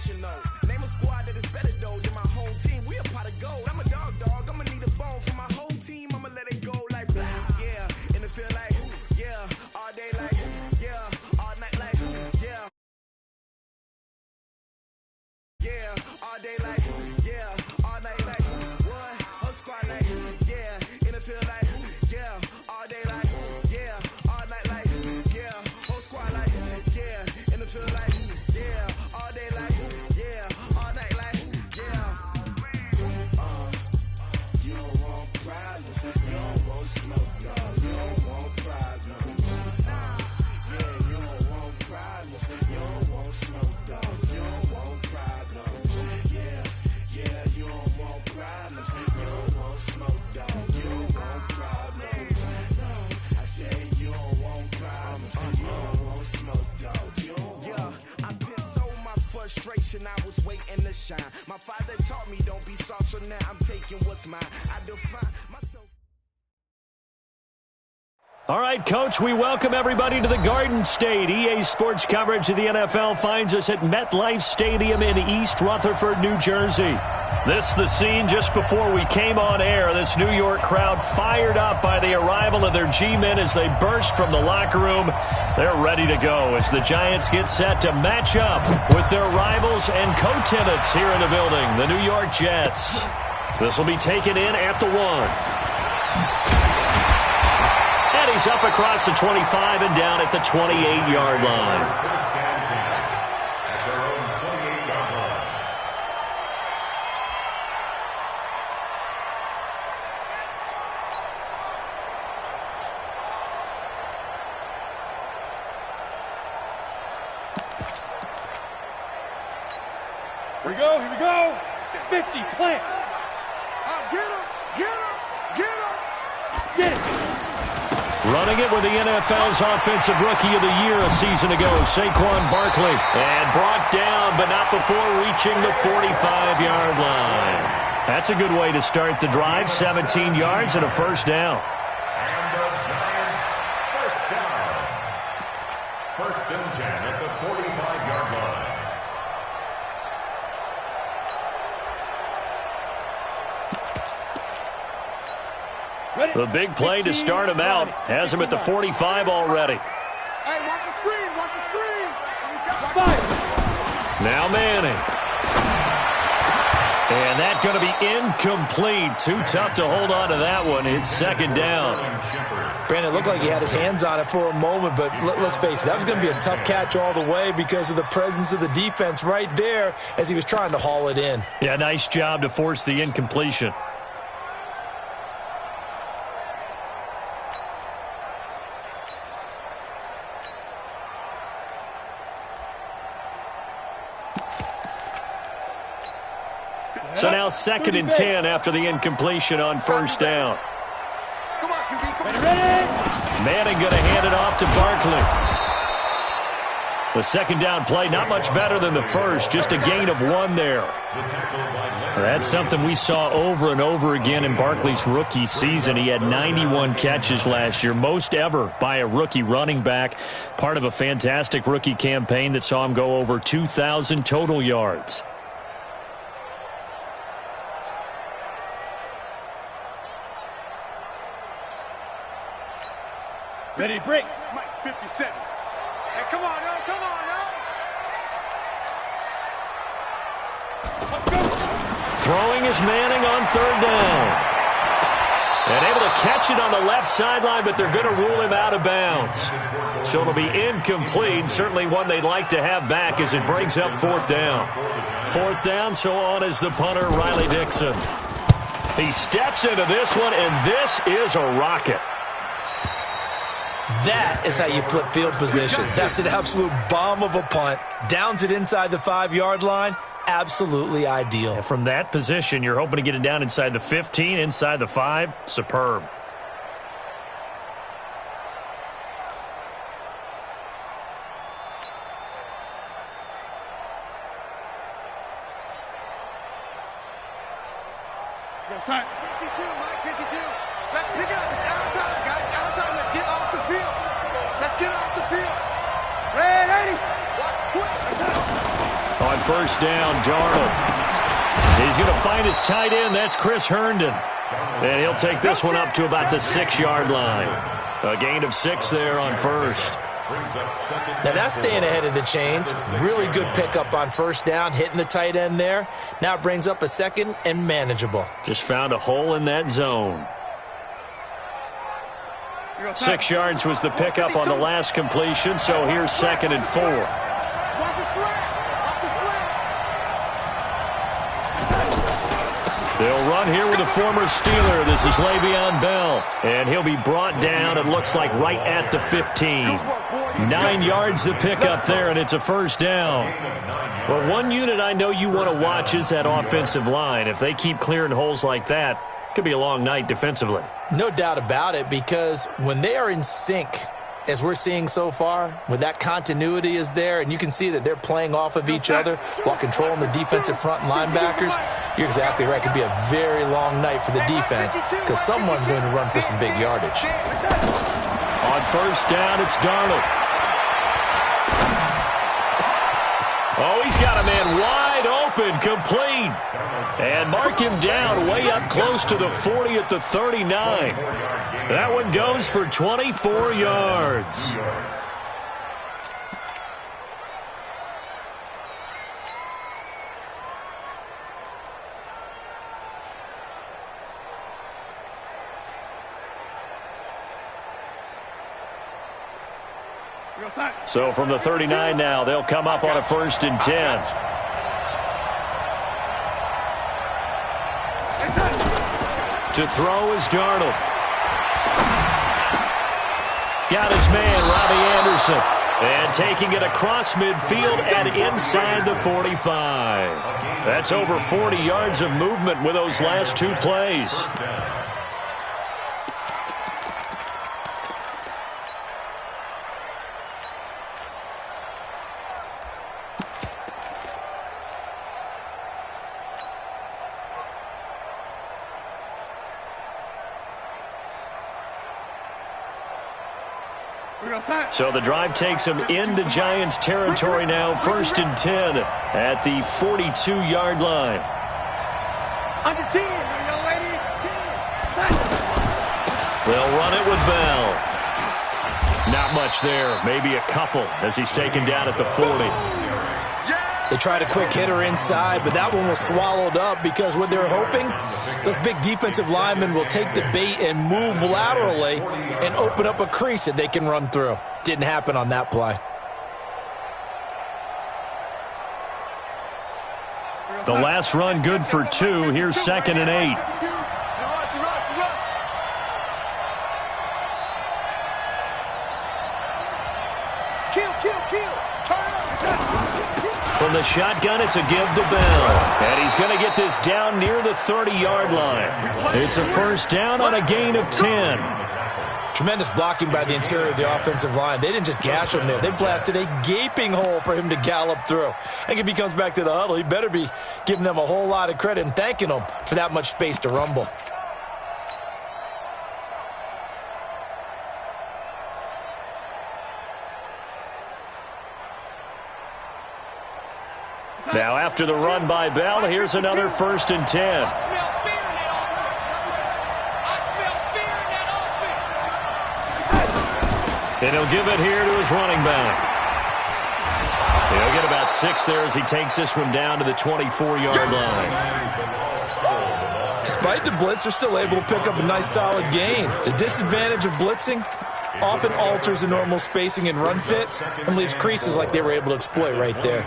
you know. Name a squad that is better though than my home team. We a pot of gold. I'm a dog. I'ma need a bone for my whole team. I'ma let it go like yeah. In the field like yeah. All day like yeah. All night like yeah. Yeah. All day like yeah. All night like what? Whole squad like yeah. In the field like yeah. All day like yeah. All night like yeah. Whole squad like yeah. In the field like yeah. All day like yeah. All night like yeah. You don't want problems. You don't want smoke. No. You don't want problems. Yeah, you don't want problems. You don't want smoke. No. You don't want problems. Yeah, you don't want problems. You don't want smoke. No. You don't want problems. No, I said you don't want problems. You don't want smoke. No. You don't want. Yeah, I've been so my frustration. I was waiting to shine. My father taught me don't be soft, so now I'm taking what's mine. I define myself. All right, Coach, we welcome everybody to the Garden State. EA Sports coverage of the NFL finds us at MetLife Stadium in East Rutherford, New Jersey. This is the scene just before we came on air. This New York crowd fired up by the arrival of their G-men as they burst from the locker room. They're ready to go as the Giants get set to match up with their rivals and co-tenants here in the building, the New York Jets. This will be taken in at the 1. And he's up across the 25 and down at the 28-yard line. Here we go. 50, plant. Get him. Running it with the NFL's Offensive Rookie of the Year a season ago, Saquon Barkley. And brought down, but not before reaching the 45-yard line. That's a good way to start the drive, 17 yards and a first down. And the Giants first down. First and 10 at the 45-yard line. The big play to start him out. Has him at the 45 already. Hey, watch the screen. Now Manning. And that's going to be incomplete. Too tough to hold on to that one. It's second down. Brandon, it looked like he had his hands on it for a moment, but let's face it, that was going to be a tough catch all the way because of the presence of the defense right there as he was trying to haul it in. Yeah, nice job to force the incompletion. So now second and 10 after the incompletion on first down. Come on, QB. Come on. Manning going to hand it off to Barkley. The second down play, not much better than the first, just a gain of 1 there. That's something we saw over and over again in Barkley's rookie season. He had 91 catches last year, most ever by a rookie running back, part of a fantastic rookie campaign that saw him go over 2,000 total yards. Ready to break. Mike, 57. Hey, come on, now. Throwing is Manning on third down. And able to catch it on the left sideline, but they're going to rule him out of bounds. So it'll be incomplete. Certainly one they'd like to have back as it brings up fourth down. Fourth down, so on is the punter, Riley Dixon. He steps into this one, and this is a rocket. That is how you flip field position. That's an absolute bomb of a punt. Downs it inside the 5-yard line. Absolutely ideal. And from that position, you're hoping to get it down inside the 15, inside the 5. Superb. Sign. 52, Mike, 52. Let's pick it up. It's out time, guys. Out time. Let's get off the field. Let's get off the field. Ready. Watch twist. On first down, Darnold. He's going to find his tight end. That's Chris Herndon. And he'll take this one up to about the 6-yard line. A gain of 6 there on first. Now that's staying ahead of the chains. Really good pickup on first down, hitting the tight end there. Now it brings up a second and manageable. Just found a hole in that zone. 6 yards was the pickup on the last completion, so here's 2nd and 4. They'll run here with a former Steeler. This is Le'Veon Bell, and he'll be brought down, it looks like, right at the 15. 9 yards the pickup there, and it's a first down. Well, one unit I know you want to watch is that offensive line. If they keep clearing holes like that, it could be a long night defensively. No doubt about it, because when they are in sync, as we're seeing so far, when that continuity is there, and you can see that they're playing off of each other while controlling the defensive front and linebackers, you're exactly right. It could be a very long night for the defense because someone's going to run for some big yardage. On first down, it's Darnold. Oh, he's got a man wide open, complete. And mark him down way up close to the 40 at the 39. That one goes for 24 yards. So from the 39 now, they'll come up on a 1st and 10. To throw is Darnold. Got his man, Robbie Anderson. And taking it across midfield and inside the 45. That's over 40 yards of movement with those last 2 plays. So the drive takes him into Giants territory now, 1st and 10 at the 42-yard line. Under 10, young lady. 10. They'll run it with Bell. Not much there, maybe a couple as he's taken down at the 40. They tried a quick hitter inside, but that one was swallowed up because what they're hoping, those big defensive linemen will take the bait and move laterally and open up a crease that they can run through. Didn't happen on that play. The last run good for 2. Here's 2nd and 8. From the shotgun, it's a give to Bell. And he's going to get this down near the 30-yard line. It's a first down on a gain of 10. Tremendous blocking by the interior of the offensive line. They didn't just gash him there. They blasted a gaping hole for him to gallop through. I think if he comes back to the huddle, he better be giving them a whole lot of credit and thanking them for that much space to rumble. Now after the run by Bell, here's another 1st and 10. And he'll give it here to his running back. He'll get about 6 there as he takes this one down to the 24-yard line. Despite the blitz, they're still able to pick up a nice solid gain. The disadvantage of blitzing often alters the normal spacing and run fits and leaves creases like they were able to exploit right there.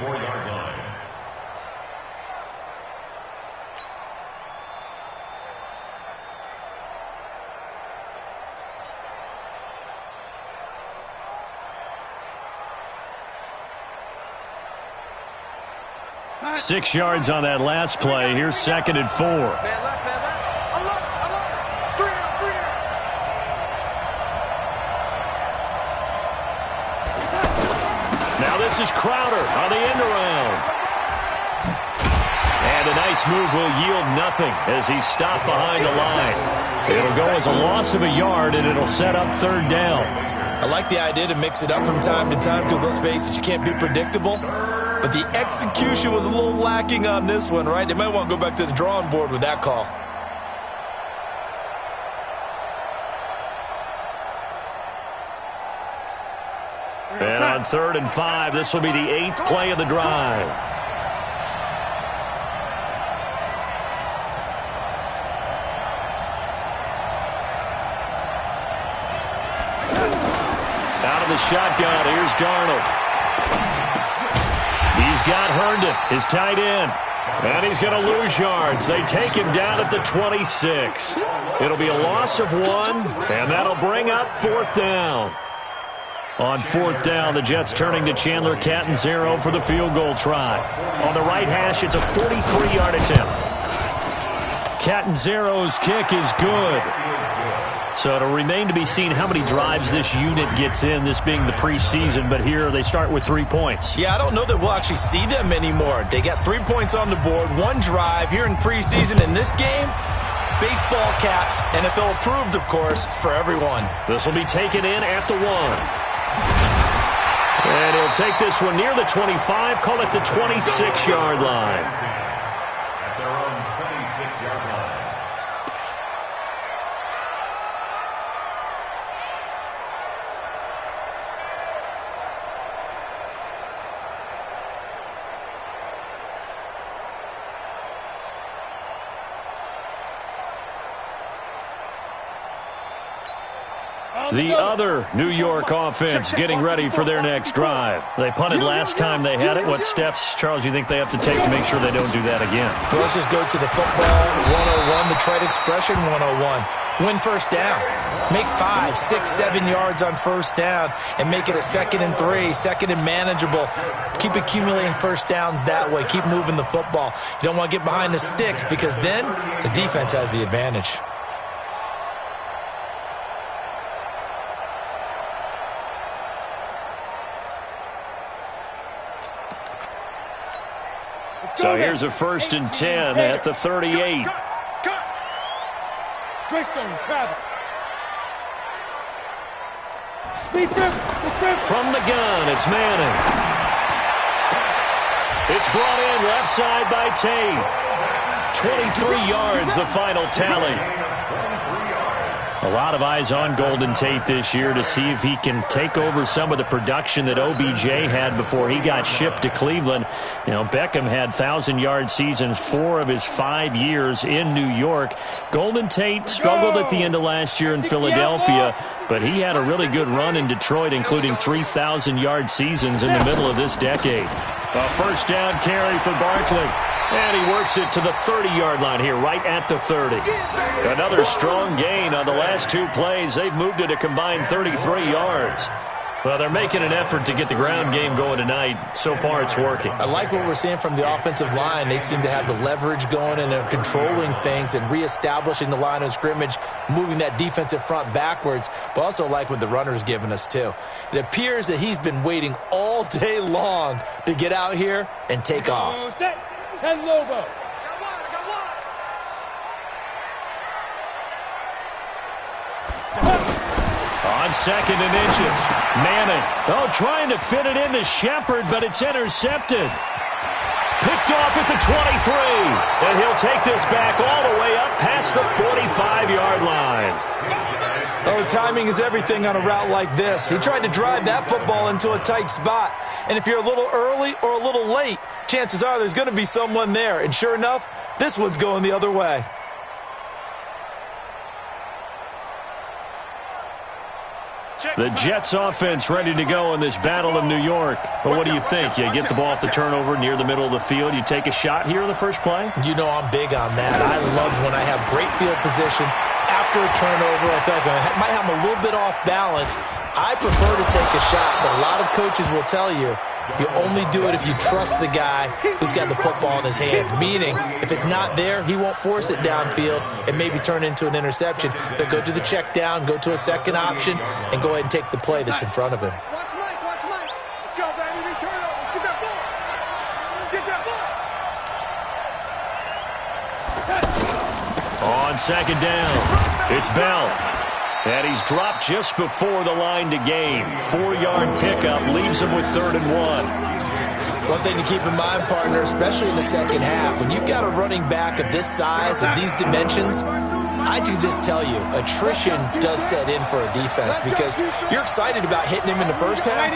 Time. 6 yards on that last play. Here's 2nd and 4. Man left, man left. Alert, alert. 3 down. Now this is Crowder on the end around. And a nice move will yield nothing as he's stopped behind the line. It'll go as a loss of a yard, and it'll set up 3rd down. I like the idea to mix it up from time to time because, let's face it, you can't be predictable. but the execution was a little lacking on this one, right? They might want to go back to the drawing board with that call. And on 3rd and 5, this will be the 8th play of the drive. Out of the shotgun, here's Darnold. He's got Herndon, his tight end. And he's going to lose yards. They take him down at the 26. It'll be a loss of 1, and that'll bring up 4th down. On 4th down, the Jets turning to Chandler Catanzaro for the field goal try. On the right hash, it's a 43-yard attempt. Catanzaro's kick is good. So it'll remain to be seen how many drives this unit gets in, this being the preseason. But here they start with 3 points. Yeah, I don't know that we'll actually see them anymore. They got 3 points on the board, 1 drive here in preseason. In this game, baseball caps, NFL approved, of course, for everyone. This will be taken in at the 1. And he'll take this one near the 25, call it the 26-yard line. At their own 26-yard line. The other New York offense getting ready for their next drive. They punted last time they had it. What steps, Charles, you think they have to take to make sure they don't do that again? Well, let's just go to the football 101, the trade expression 101. Win first down. Make 5, 6, 7 yards on first down and make it a 2nd and 3, 2nd and manageable. Keep accumulating first downs that way. Keep moving the football. You don't want to get behind the sticks because then the defense has the advantage. So here's a 1st and 10 at the 38. From the gun, it's Manning. It's brought in left side by Tate. 23 yards, the final tally. A lot of eyes on Golden Tate this year to see if he can take over some of the production that OBJ had before he got shipped to Cleveland. You know, Beckham had 1,000-yard seasons 4 of his 5 years in New York. Golden Tate struggled at the end of last year in Philadelphia, but he had a really good run in Detroit, including 3,000-yard seasons in the middle of this decade. A first down carry for Barkley. And he works it to the 30-yard line here, right at the 30. Another strong gain on the last 2 plays. They've moved it a combined 33 yards. Well, they're making an effort to get the ground game going tonight. So far, it's working. I like what we're seeing from the offensive line. They seem to have the leverage going and they're controlling things and reestablishing the line of scrimmage, moving that defensive front backwards, but also like what the runner's giving us, too. It appears that he's been waiting all day long to get out here and take off. 10 Lobo. On 2nd and inches, Manning, trying to fit it into Shepard, but it's intercepted. Picked off at the 23, and he'll take this back all the way up past the 45-yard line. Oh, timing is everything on a route like this. He tried to drive that football into a tight spot, and if you're a little early or a little late, chances are there's going to be someone there, and sure enough, this one's going the other way. The Jets offense ready to go in this Battle of New York. But what do you think? You get the ball off the turnover near the middle of the field. You take a shot here in the first play? You know I'm big on that. I love when I have great field position. After a turnover, I feel like I might have a little bit off balance. I prefer to take a shot, but a lot of coaches will tell you you only do it if you trust the guy who's got the football in his hands. Meaning, if it's not there, he won't force it downfield and maybe turn into an interception. He'll go to the check down, go to a second option, and go ahead and take the play that's in front of him. Watch Mike, watch Mike. Let's go, baby. Return over. Get that ball. Get that ball. On 2nd down, it's Bell. And he's dropped just before the line to gain. 4-yard pickup leaves him with 3rd and 1. One thing to keep in mind, partner, especially in the second half, when you've got a running back of this size, of these dimensions, I can just tell you, attrition does set in for a defense because you're excited about hitting him in the first half.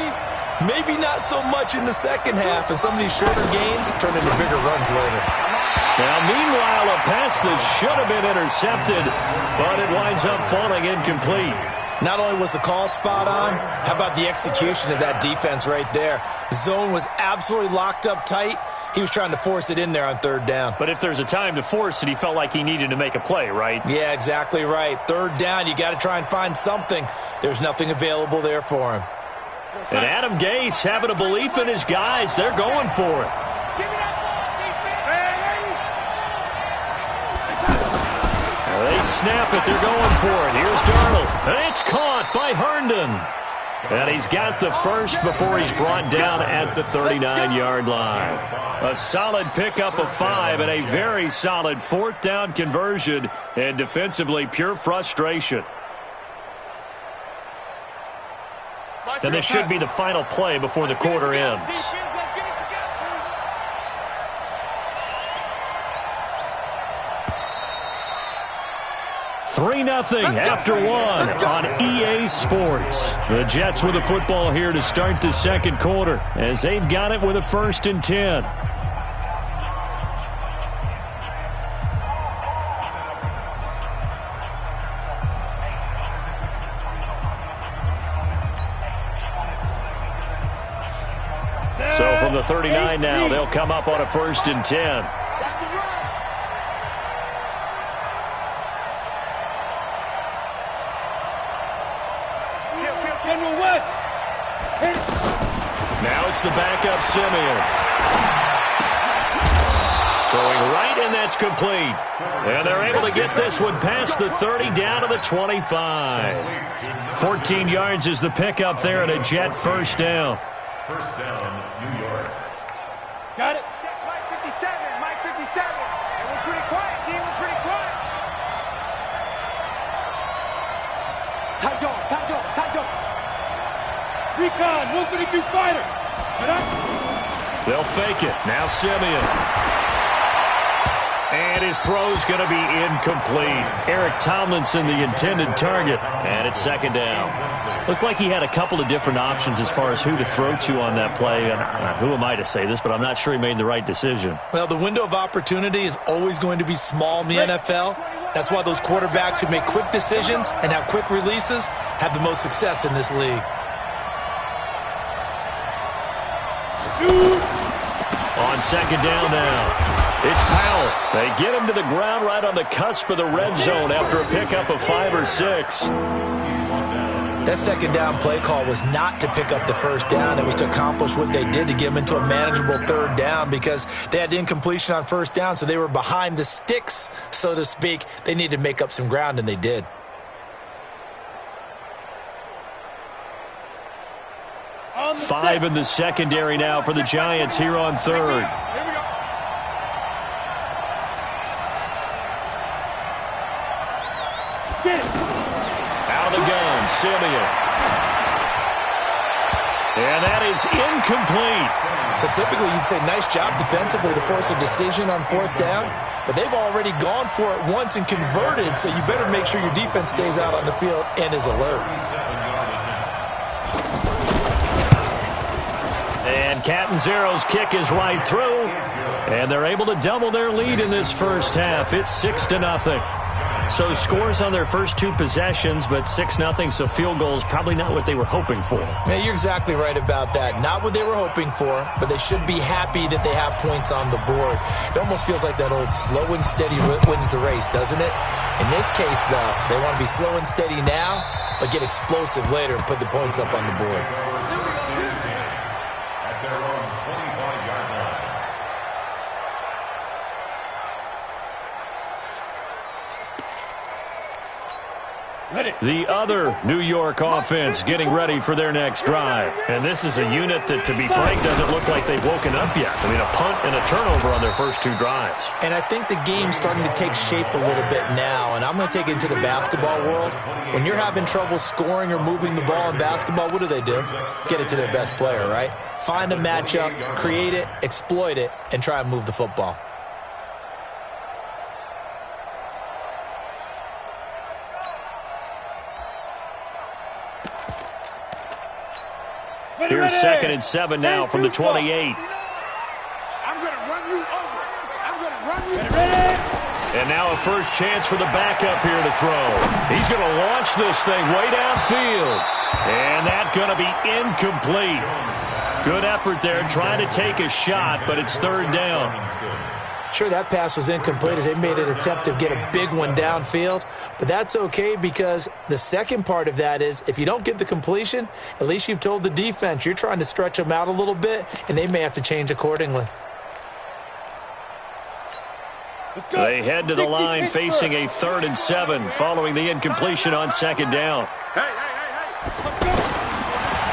Maybe not so much in the second half, and some of these shorter gains turn into bigger runs later. Now, meanwhile, a pass that should have been intercepted, but it winds up falling incomplete. Not only was the call spot on, how about the execution of that defense right there? The zone was absolutely locked up tight. He was trying to force it in there on third down. But if there's a time to force it, he felt like he needed to make a play, right? Yeah, exactly right. Third down, you got to try and find something. There's nothing available there for him. And Adam Gase having a belief in his guys. They're going for it. They snap it. They're going for it. Here's Darnold. And it's caught by Herndon. And he's got the first before he's brought down at the 39-yard line. A solid pickup of 5 and a very solid fourth down conversion. And defensively, pure frustration. And this should be the final play before the quarter ends. 3-0 after 1 on EA Sports. The Jets with the football here to start the second quarter as they've got it with a 1st and 10. So from the 39 now, they'll come up on a 1st and 10. Now it's the backup Simeon. Throwing right, and that's complete. And they're able to get this one past the 30 down to the 25. 14 yards is the pickup there and a Jet first down. First down, New York. Got it. Check Mike 57. Mike 57. And we're pretty quiet, team. We're pretty quiet. Tight dog. Tight dog. Tight dog. Recon. 132 fighter. They'll fake it. Now Simeon. And his throw's going to be incomplete. Eric Tomlinson, the intended target. And it's second down. Looked like he had a couple of different options as far as who to throw to on that play. And who am I to say this, but I'm not sure he made the right decision. Well, the window of opportunity is always going to be small in the NFL. That's why those quarterbacks who make quick decisions and have quick releases have the most success in this league. On second down now. It's Powell. They get him to the ground right on the cusp of the red zone after a pickup of 5 or 6. That second down play call was not to pick up the first down. It was to accomplish what they did to get them into a manageable third down because they had incompletion on first down, so they were behind the sticks, so to speak. They needed to make up some ground, and they did. Five in the secondary now for the Giants here on third. Out of the gun, Simeon. And that is incomplete. So typically you'd say nice job defensively to force a decision on fourth down, but they've already gone for it once and converted, so you better make sure your defense stays out on the field and is alert. And Catanzero's kick is right through, and they're able to double their lead in this first half. It's 6-0. So scores on their first 2 possessions, but 6-0, so field goals probably not what they were hoping for. Yeah, you're exactly right about that. Not what they were hoping for, but they should be happy that they have points on the board. It almost feels like that old slow and steady wins the race, doesn't it? In this case, though, they want to be slow and steady now, but get explosive later and put the points up on the board. The other New York offense getting ready for their next drive. And this is a unit that, to be frank, doesn't look like they've woken up yet. I mean, a punt and a turnover on their first two drives. And I think the game's starting to take shape a little bit now, and I'm going to take it into the basketball world. When you're having trouble scoring or moving the ball in basketball, what do? Get it to their best player, right? Find a matchup, create it, exploit it, and try and move the football. Here's 2nd and 7 now from the 28. I'm going to run you over. I'm going to run you over. And now a first chance for the backup here to throw. He's going to launch this thing way downfield. And that's going to be incomplete. Good effort there trying to take a shot, but it's 3rd down. Sure, that pass was incomplete as they made an attempt to get a big one downfield. But that's okay because the second part of that is if you don't get the completion, at least you've told the defense you're trying to stretch them out a little bit, and they may have to change accordingly. They head to the line facing a 3rd and 7 following the incompletion on 2nd down.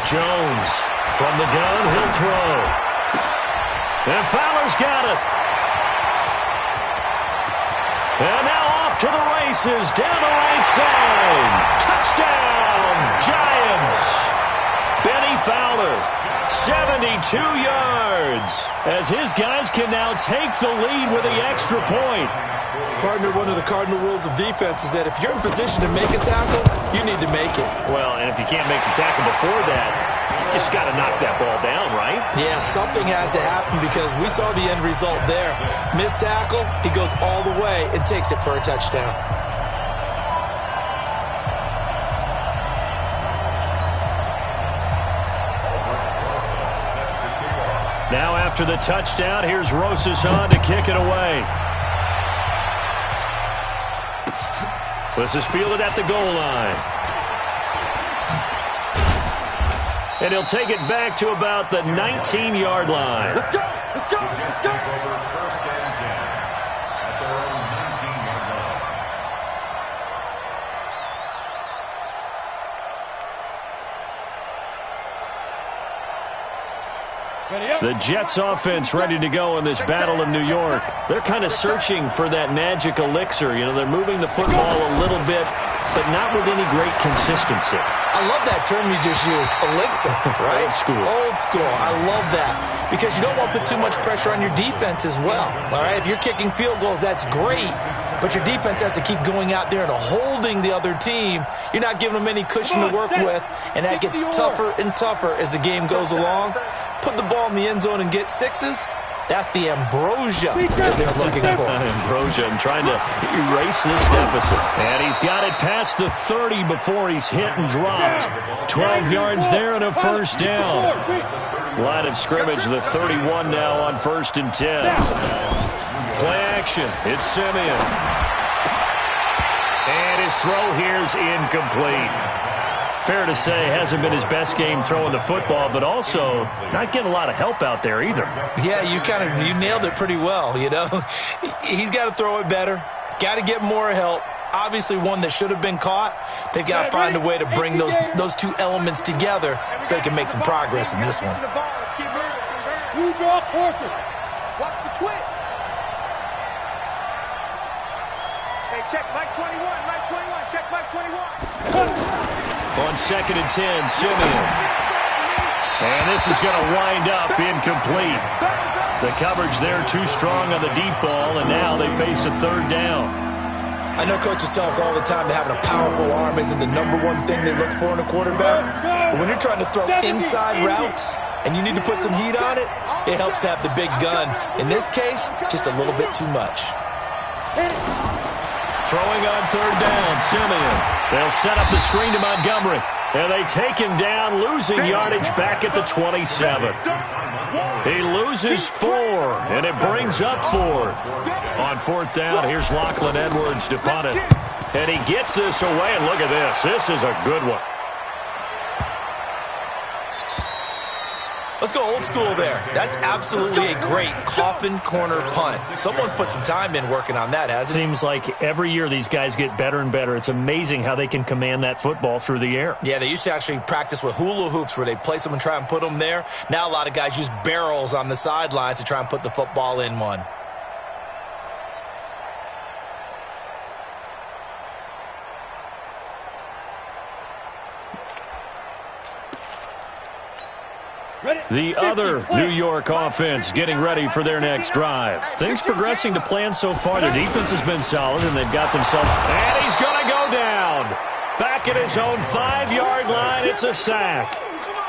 Jones from the gun, he'll throw. And Fowler's got it. And now off to the races, down the right side. Touchdown, Giants. Benny Fowler, 72 yards, as his guys can now take the lead with the extra point. Partner, one of the cardinal rules of defense is that if you're in position to make a tackle, you need to make it. Well, and if you can't make the tackle before that, you just got to knock that ball down, right? Yeah, something has to happen because we saw the end result there. Missed tackle, he goes all the way and takes it for a touchdown. Now after the touchdown, here's Rosas on to kick it away. This is fielded at the goal line. And he'll take it back to about the 19-yard line. Let's go! Let's go! Let's go! First and 10 at their own 19-yard line. The Jets offense ready to go in this battle in New York. They're kind of searching for that magic elixir. You know, they're moving the football a little bit, but not with any great consistency. I love that term you just used, elixir, right? Old school. Old school. I love that because you don't want to put too much pressure on your defense as well, all right? If you're kicking field goals, that's great, but your defense has to keep going out there and holding the other team. You're not giving them any cushion to work with, and that gets tougher and tougher as the game goes along. Put the ball in the end zone and get sixes. That's the ambrosia that they're looking for. Ambrosia and trying to erase this deficit. And he's got it past the 30 before he's hit and dropped. 12 yards there and a first down. Line of scrimmage, the 31 now on 1st and 10. Play action. It's Simeon. And his throw here's incomplete. Fair to say, hasn't been his best game throwing the football, but also not getting a lot of help out there either. Yeah, you nailed it pretty well, you know. He's got to throw it better, got to get more help. Obviously one that should have been caught. They've got to find a way to bring those two elements together so they can make some progress in this one. Who draw forces? Watch the twitch. Hey, check Mike 21, Mike 21, check Mike 21. On 2nd and 10, Simeon. And this is going to wind up incomplete. The coverage there too strong on the deep ball, and now they face a 3rd down. I know coaches tell us all the time that having a powerful arm isn't the #1 thing they look for in a quarterback. But when you're trying to throw inside routes and you need to put some heat on it, it helps to have the big gun. In this case, just a little bit too much. Throwing on 3rd down, Simeon. They'll set up the screen to Montgomery. And they take him down, losing yardage back at the 27. He loses 4, and it brings up 4th. On 4th down, here's Lachlan Edwards to punt it. And he gets this away, and look at this. This is a good one. Let's go old school there. That's absolutely a great coffin corner punt. Someone's put some time in working on that, hasn't it? Seems like every year these guys get better and better. It's amazing how they can command that football through the air. Yeah, they used to actually practice with hula hoops where they place them and try and put them there. Now a lot of guys use barrels on the sidelines to try and put the football in one. The other New York offense getting ready for their next drive. Things progressing to plan so far. Their defense has been solid, and they've got themselves... And he's going to go down. Back at his own 5-yard line, it's a sack.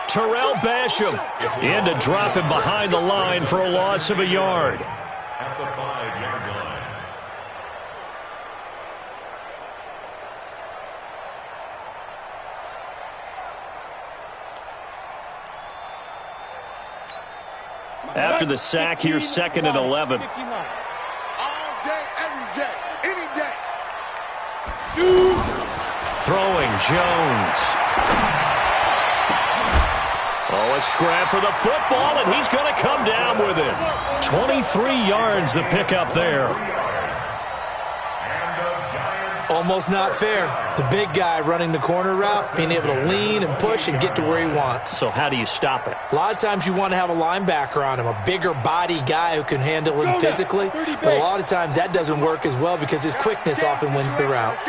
Terrell Basham in to drop him behind the line for a loss of a yard. At the 5-yard line. After the sack, here's 2nd and 11. All day, every day, any day. Throwing Jones. Oh, a scrap for the football, and he's going to come down with it. 23 yards the pickup there. Almost not fair. The big guy running the corner route, being able to lean and push and get to where he wants. So how do you stop it? A lot of times you want to have a linebacker on him, a bigger body guy who can handle him physically. But a lot of times that doesn't work as well because his quickness often wins the route.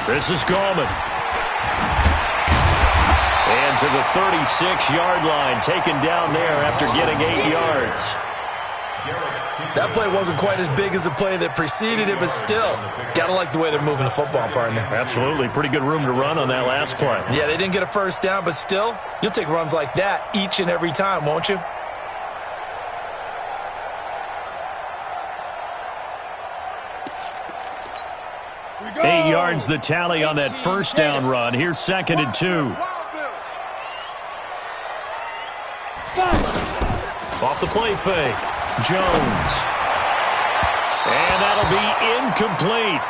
This is Gallman. And to the 36-yard line, taken down there after getting 8 yards. That play wasn't quite as big as the play that preceded it, but still, got to like the way they're moving the football, partner. Absolutely. Pretty good room to run on that last play. Yeah, they didn't get a first down, but still, you'll take runs like that each and every time, won't you? Eight yards the tally on that first down run. Here's 2nd and 2. Off the play fake. Jones. And that'll be incomplete.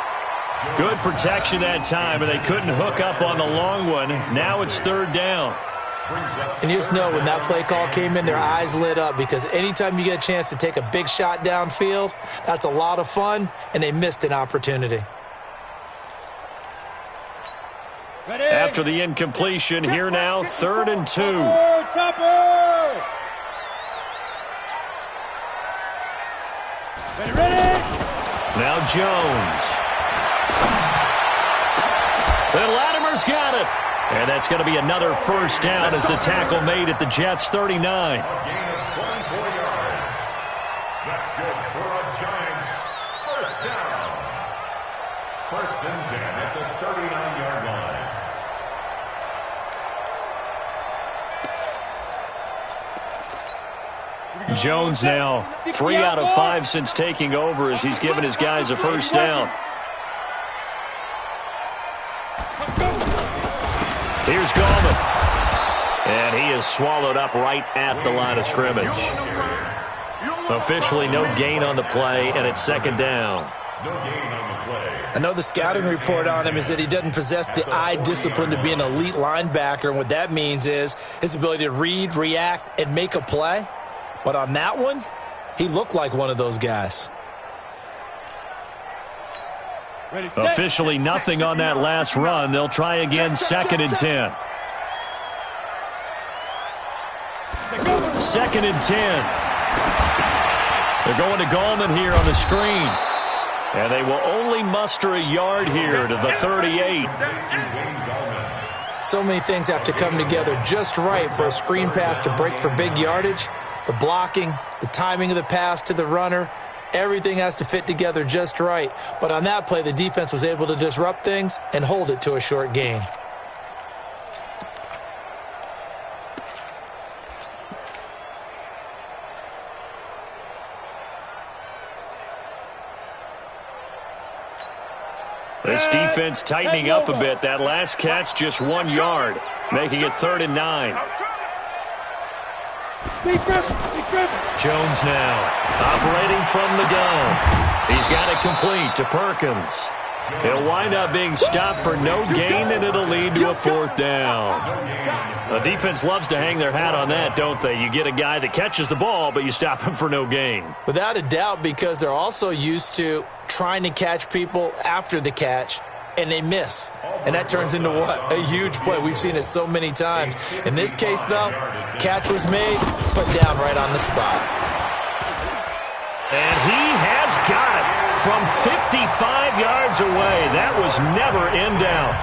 Good protection that time, and they couldn't hook up on the long one. Now it's 3rd down. And you just know when that play call came in, their eyes lit up because anytime you get a chance to take a big shot downfield, that's a lot of fun, and they missed an opportunity. After the incompletion, here now, 3rd and 2. Now Jones. And Latimer's got it. And that's going to be another first down as the tackle made at the Jets' 39. A gain of 24 yards. That's good for a Giants first down. 1st and 10 at the 39-yard line. Jones now 3 out of 5 since taking over as he's given his guys a first down. Here's Gallman. And he is swallowed up right at the line of scrimmage. Officially no gain on the play, and it's 2nd down. No gain on the play. I know the scouting report on him is that he doesn't possess the eye discipline to be an elite linebacker, and what that means is his ability to read, react, and make a play. But on that one, he looked like one of those guys. Officially nothing on that last run. They'll try again, 2nd and 10. 2nd and 10. They're going to Gallman here on the screen. And they will only muster a yard here to the 38. So many things have to come together just right for a screen pass to break for big yardage. The blocking, the timing of the pass to the runner, everything has to fit together just right. But on that play, the defense was able to disrupt things and hold it to a short gain. This defense tightening up a bit. That last catch just 1 yard, making it 3rd and 9. Jones now operating from the gun. He's got it complete to Perkins. He'll wind up being stopped for no gain, and it'll lead to a 4th down. The defense loves to hang their hat on that, don't they? You get a guy that catches the ball, but you stop him for no gain. Without a doubt, because they're also used to trying to catch people after the catch, and they miss. And that turns into what? A huge play. We've seen it so many times. In this case, though, catch was made, put down right on the spot. And he has got it from 55 yards away. That was never in doubt.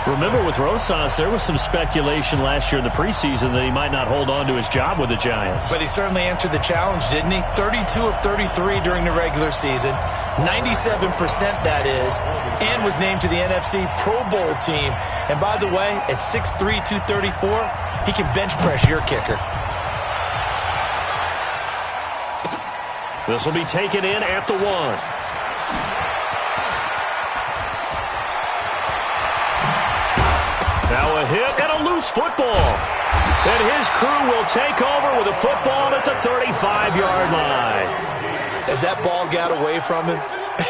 Remember, with Rosas, there was some speculation last year in the preseason that he might not hold on to his job with the Giants. But he certainly answered the challenge, didn't he? 32 of 33 during the regular season, 97% that is, and was named to the NFC Pro Bowl team. And by the way, at 6'3", 234, he can bench press your kicker. This will be taken in at the 1. Now a hit and a loose football. And his crew will take over with a football at the 35-yard line. As that ball got away from him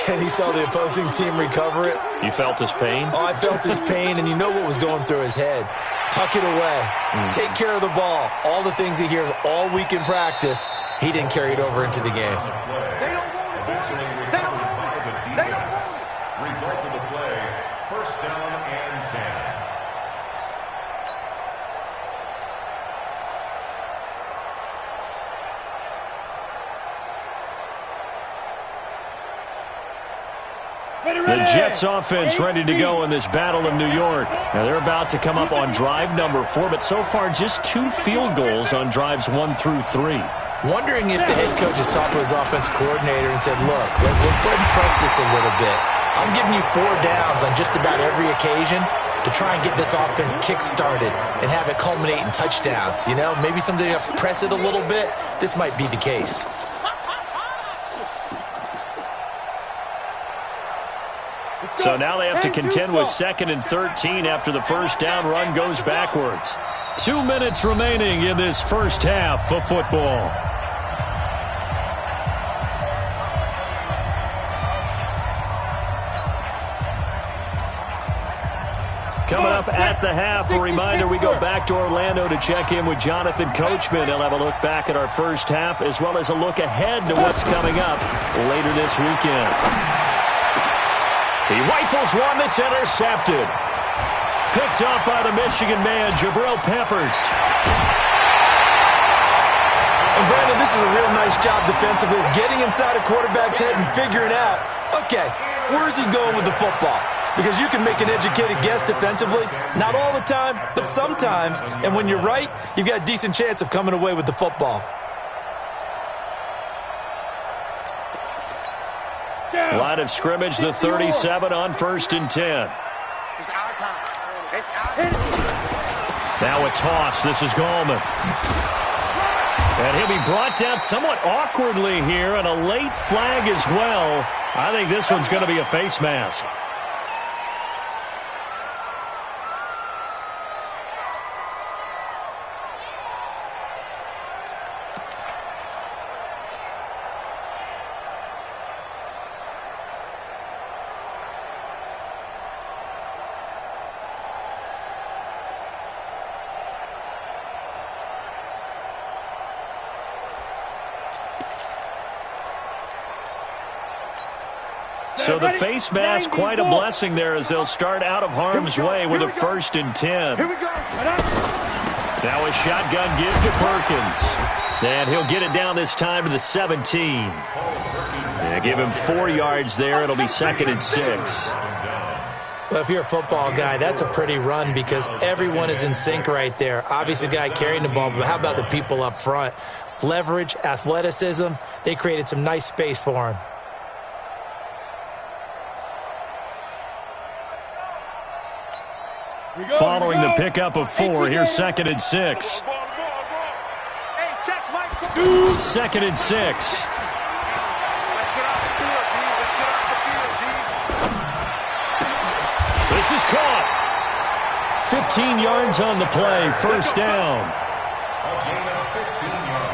and he saw the opposing team recover it. You felt his pain? Oh, I felt his pain, and you know what was going through his head. Tuck it away. Take care of the ball. All the things he hears all week in practice, he didn't carry it over into the game. They don't want it. They don't want it. They don't want it. Result of the play, 1st down and 10. The Jets offense ready to go in this battle of New York. Now they're about to come up on drive number 4, but so far just 2 field goals on drives 1 through 3. Wondering if the head coach has talked to his offense coordinator and said, look, let's go ahead and press this a little bit. I'm giving you 4 downs on just about every occasion to try and get this offense kick-started and have it culminate in touchdowns. You know, maybe someday you have to press it a little bit. This might be the case. So now they have to contend with 2nd and 13 after the 1st down run goes backwards. 2 minutes remaining in this first half of football. Coming up at the half, a reminder, we go back to Orlando to check in with Jonathan Coachman. He'll have a look back at our first half as well as a look ahead to what's coming up later this weekend. He rifles one that's intercepted. Picked up by the Michigan man, Jabril Peppers. And Brandon, this is a real nice job defensively of getting inside a quarterback's head and figuring out, okay, where's he going with the football? Because you can make an educated guess defensively. Not all the time, but sometimes. And when you're right, you've got a decent chance of coming away with the football. Line of scrimmage, the 37 on 1st and 10. It's our time. It's our time. Now a toss. This is Gallman. And he'll be brought down somewhat awkwardly here, and a late flag as well. I think this one's going to be a face mask. So the face mask, quite a blessing there as they'll start out of harm's way with a 1st and 10. Here we go. Now a shotgun give to Perkins. And he'll get it down this time to the 17. Yeah, give him 4 yards there. It'll be 2nd and 6. Well, if you're a football guy, that's a pretty run because everyone is in sync right there. Obviously, the guy carrying the ball, but how about the people up front? Leverage, athleticism, they created some nice space for him. Following the pickup of 4, here's 2nd and 6. Hey, check Mike. 2nd and 6. Let's get off the field, D. Let's get off the field, D. This is caught. 15 yards on the play, 1st down.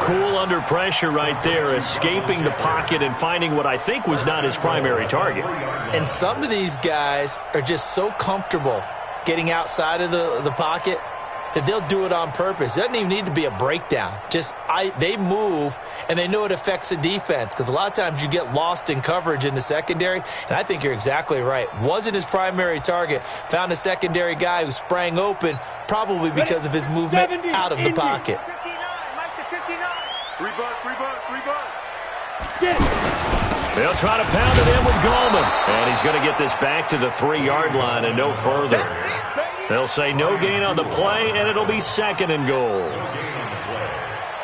cool under pressure right there, escaping the pocket and finding what I think was not his primary target. And some of these guys are just so comfortable getting outside of the pocket that they'll do it on purpose. It doesn't even need to be a breakdown. They move, and they know it affects the defense, because a lot of times you get lost in coverage in the secondary, and I think you're exactly right. Wasn't his primary target. Found a secondary guy who sprang open, probably because of his movement out of the pocket. 59, Mike to 59. Three bucks. They'll try to pound it in with Goldman, and he's going to get this back to the 3-yard line and no further. They'll say no gain on the play, and it'll be 2nd and goal.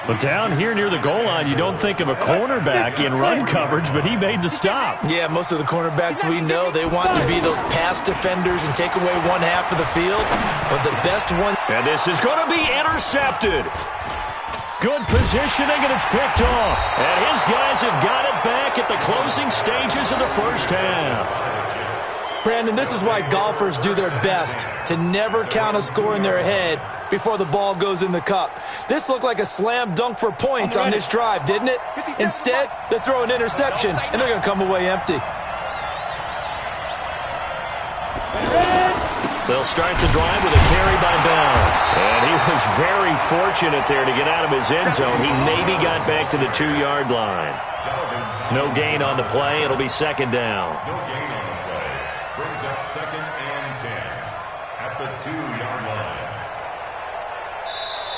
But down here near the goal line, you don't think of a cornerback in run coverage, but he made the stop. Yeah, most of the cornerbacks we know, they want to be those pass defenders and take away one half of the field. But the best one... And this is going to be intercepted. Good positioning, and it's picked off. And his guys have got it back at the closing stages of the first half. Brandon, this is why golfers do their best to never count a score in their head before the ball goes in the cup. This looked like a slam dunk for points on this drive, didn't it? Instead, they throw an interception, and they're going to come away empty. They'll start the drive with a carry by Bell. And he was very fortunate there to get out of his end zone. He maybe got back to the 2-yard line. No gain on the play. It'll be 2nd down. No gain on the play. Brings up 2nd and 10 at the 2-yard line.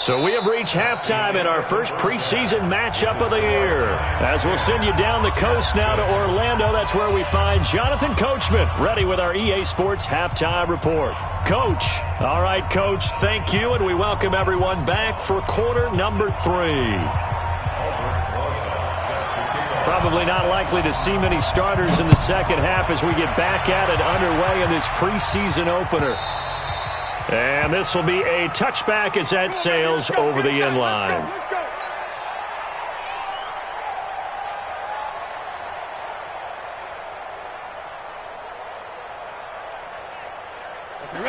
So we have reached halftime in our first preseason matchup of the year. As we'll send you down the coast now to Orlando, that's where we find Jonathan Coachman, ready with our EA Sports Halftime Report. Coach. All right, Coach, thank you, and we welcome everyone back for quarter number 3. Probably not likely to see many starters in the second half as we get back at it underway in this preseason opener. And this will be a touchback as that sails over the end line.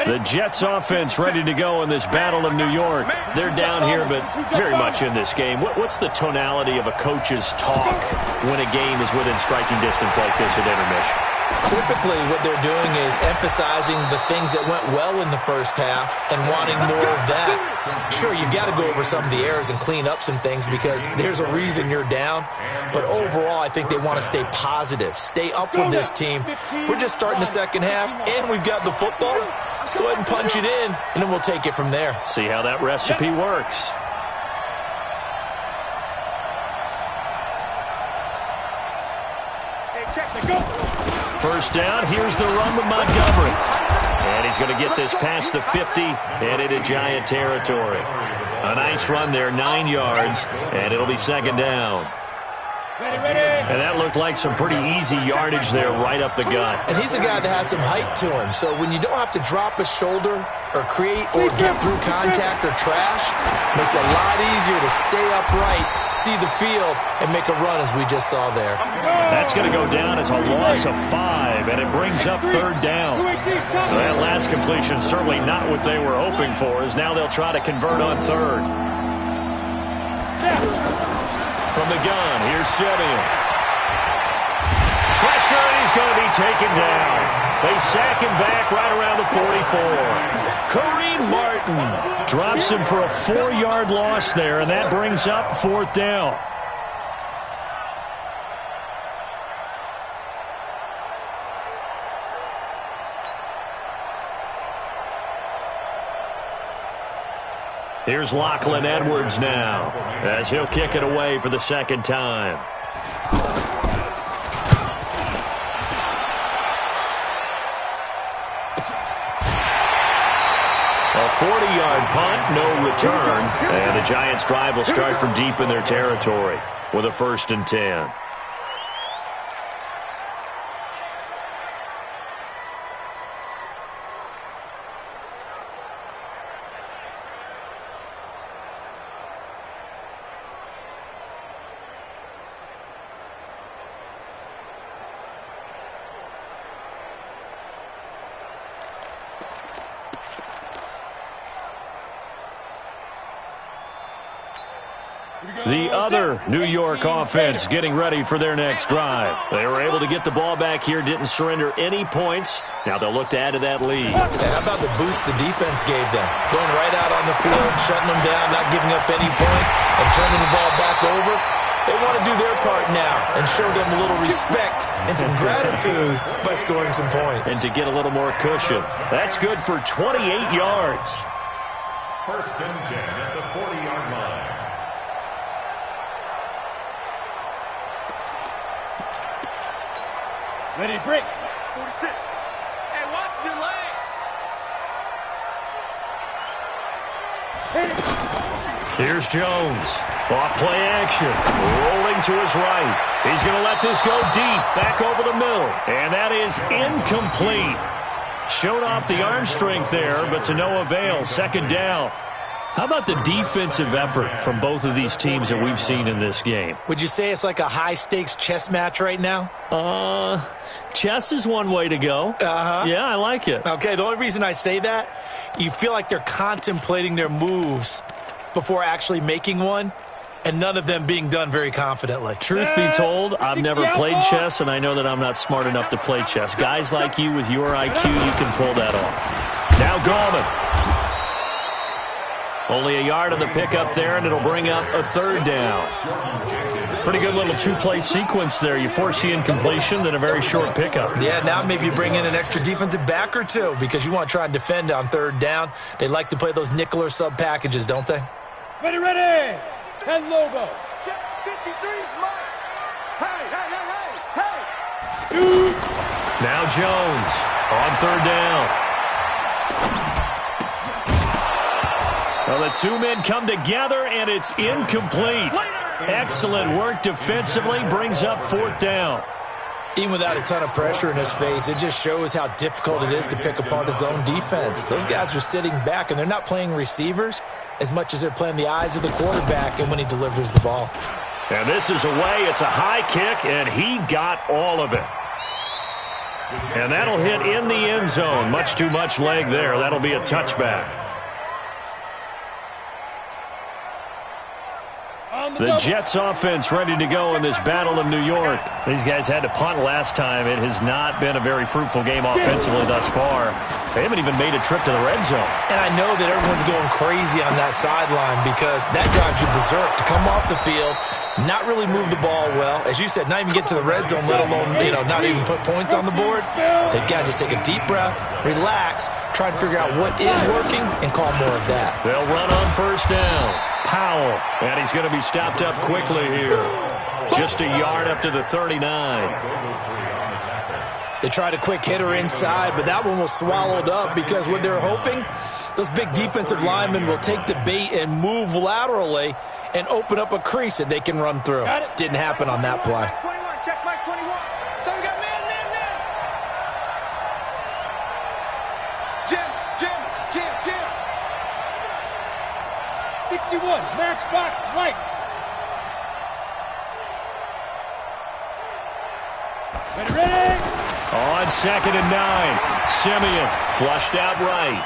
The Jets offense ready to go in this Battle of New York. They're down here, but very much in this game. What's the tonality of a coach's talk when a game is within striking distance like this at intermission? Typically, what they're doing is emphasizing the things that went well in the first half and wanting more of that. Sure, you've got to go over some of the errors and clean up some things because there's a reason you're down. But overall, I think they want to stay positive, stay up with this team. We're just starting the second half, and we've got the football. Let's go ahead and punch it in, and then we'll take it from there. See how that recipe works. First down, here's the run with Montgomery. And he's going to get this past the 50 and into Giant territory. A nice run there, 9 yards, and it'll be 2nd down. And that looked like some pretty easy yardage there right up the gut. And he's a guy that has some height to him, so when you don't have to drop a shoulder or create or get through contact or trash, it makes it a lot easier to stay upright, see the field, and make a run as we just saw there. That's going to go down as a loss of 5, and it brings up 3rd down. That last completion certainly not what they were hoping for, as now they'll try to convert on 3rd. From the gun, here's Simeon. Pressure, and he's going to be taken down. They sack him back right around the 44. Kareem Martin drops him for a 4-yard loss there, and that brings up 4th down. Here's Lachlan Edwards now, as he'll kick it away for the 2nd time. A 40-yard punt, no return, and the Giants' drive will start from deep in their territory with a 1st and 10. The other New York offense getting ready for their next drive. They were able to get the ball back here, didn't surrender any points. Now they'll look to add to that lead. How about the boost the defense gave them? Going right out on the field, shutting them down, not giving up any points, and turning the ball back over. They want to do their part now and show them a little respect and some gratitude by scoring some points. And to get a little more cushion. That's good for 28 yards. First and 10 at the 40-yard line. Ready, break. 46. Hey, watch your leg. Here's Jones. Off play action. Rolling to his right. He's going to let this go deep. Back over the middle. And that is incomplete. Showed off the arm strength there, but to no avail. Second down. How about the defensive effort from both of these teams that we've seen in this game? Would you say it's like a high-stakes chess match right now? Chess is one way to go. Uh-huh. Yeah, I like it. Okay, the only reason I say that, you feel like they're contemplating their moves before actually making one, and none of them being done very confidently. Truth be told, I've never played chess, and I know that I'm not smart enough to play chess. Guys like you with your IQ, you can pull that off. Now Gallman. Only a yard on the pickup there, and it'll bring up a third down. Pretty good little two-play sequence there. You force the incompletion, then a very short pickup. Yeah, now maybe you bring in an extra defensive back or two because you want to try and defend on third down. They like to play those nickel or sub packages, don't they? Ready, ready. 10 logo. Check 53's Mike. Hey. Now Jones on third down. Well, the two men come together, and it's incomplete. Excellent work defensively, brings up fourth down. Even without a ton of pressure in his face, it just shows how difficult it is to pick apart his own defense. Those guys are sitting back, and they're not playing receivers as much as they're playing the eyes of the quarterback and when he delivers the ball. And this is away. It's a high kick, and he got all of it. And that'll hit in the end zone. Much too much leg there. That'll be a touchback. The Jets offense ready to go in this Battle of New York. These guys had to punt last time. It has not been a very fruitful game offensively thus far. They haven't even made a trip to the red zone. And I know that everyone's going crazy on that sideline because that drives you berserk to come off the field, not really move the ball well. As you said, not even get to the red zone, let alone, not even put points on the board. They've got to just take a deep breath, relax, try and figure out what is working, and call more of that. They'll run on first down. Powell, and he's going to be stopped up quickly here. Just a yard up to the 39. They tried a quick hitter inside, but that one was swallowed up because what they're hoping, those big defensive linemen will take the bait and move laterally and open up a crease that they can run through. Didn't happen on that play. 21, check Mike 21. So we got man. Jim. 61, matchbox right. Ready. On 2nd and 9, Simeon flushed out right.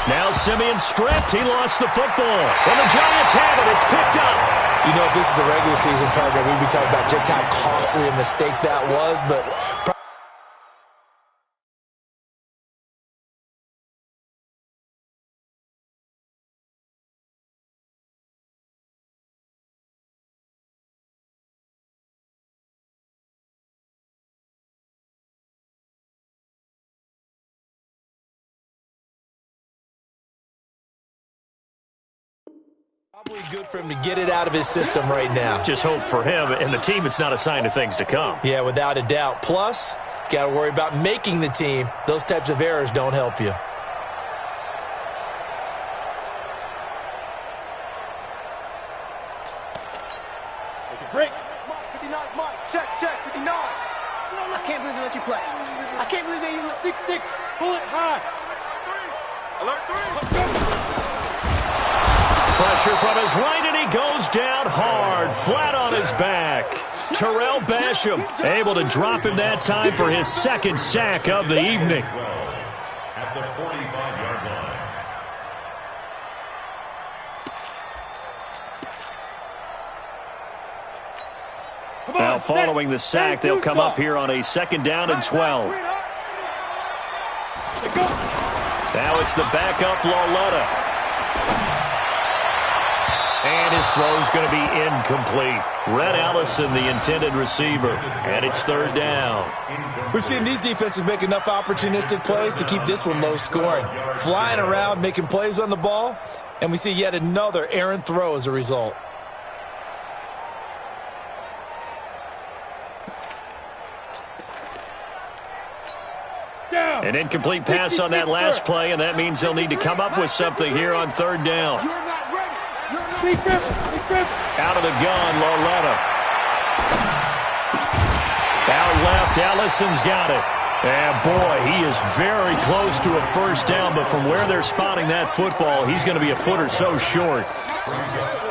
Now Simeon stripped. He lost the football. Well, the Giants have it. It's picked up. You know, if this is the regular season partner, we'd be talking about just how costly a mistake that was, but probably good for him to get it out of his system right now. Just hope for him and the team it's not a sign of things to come. Yeah, without a doubt. Plus, you got to worry about making the team. Those types of errors don't help you. Take a break. Mike, 59, Mike. Check, 59. I can't believe they let you play. I can't believe they even let 6-6. Pull it high. Alert 3. Pressure from his right, and he goes down hard, flat on his back. Terrell Basham able to drop him that time for his second sack of the evening. At the 45-yard line. Now following the sack, they'll come up here on a 2nd down and 12. Now it's the backup Lauletta. And his throw's going to be incomplete. Red Allison, the intended receiver. And it's 3rd down. We've seen these defenses make enough opportunistic plays to keep this one low scoring. Flying around, making plays on the ball. And we see yet another errant throw as a result. An incomplete pass on that last play, and that means they'll need to come up with something here on 3rd down. Out of the gun, Lauletta. Out left, Allison's got it. And boy, he is very close to a 1st down, but from where they're spotting that football, he's going to be a foot or so short.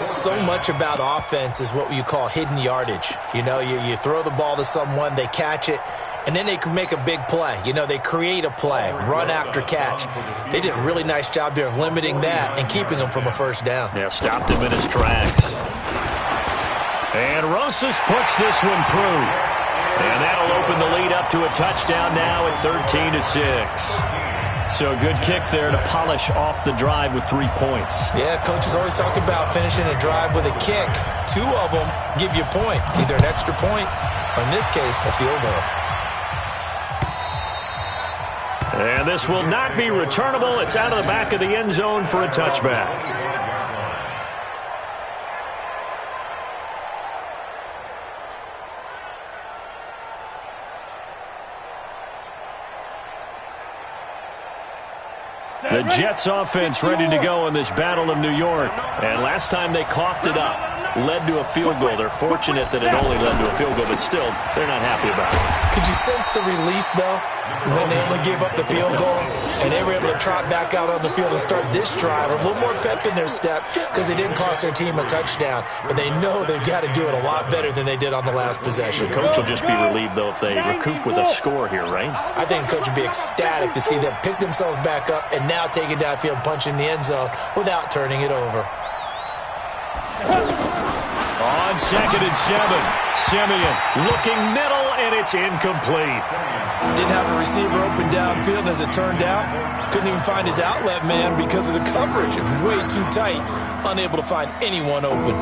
So much about offense is what you call hidden yardage. You know, you throw the ball to someone, they catch it, and then they can make a big play. You know, they create a play, run after catch. They did a really nice job there of limiting that and keeping him from a 1st down. Yeah, stopped him in his tracks. And Rosas puts this one through. And that'll open the lead up to a touchdown now at 13-6. So a good kick there to polish off the drive with 3 points. Yeah, coaches always talk about finishing a drive with a kick. 2 of them give you points, either an extra point or, in this case, a field goal. And this will not be returnable. It's out of the back of the end zone for a touchback. The Jets offense ready to go in this Battle of New York. And last time they coughed it up, led to a field goal. They're fortunate that it only led to a field goal, but still, they're not happy about it. Could you sense the relief, though, when they only gave up the field goal and they were able to trot back out on the field and start this drive with a little more pep in their step because they didn't cost their team a touchdown, but they know they've got to do it a lot better than they did on the last possession. The coach will just be relieved, though, if they recoup with a score here, right? I think the coach would be ecstatic to see them pick themselves back up and now take it downfield and punch in the end zone without turning it over. On 2nd and 7, Simeon looking middle, and it's incomplete. Didn't have a receiver open downfield, and as it turned out, couldn't even find his outlet man because of the coverage. It was way too tight, unable to find anyone open.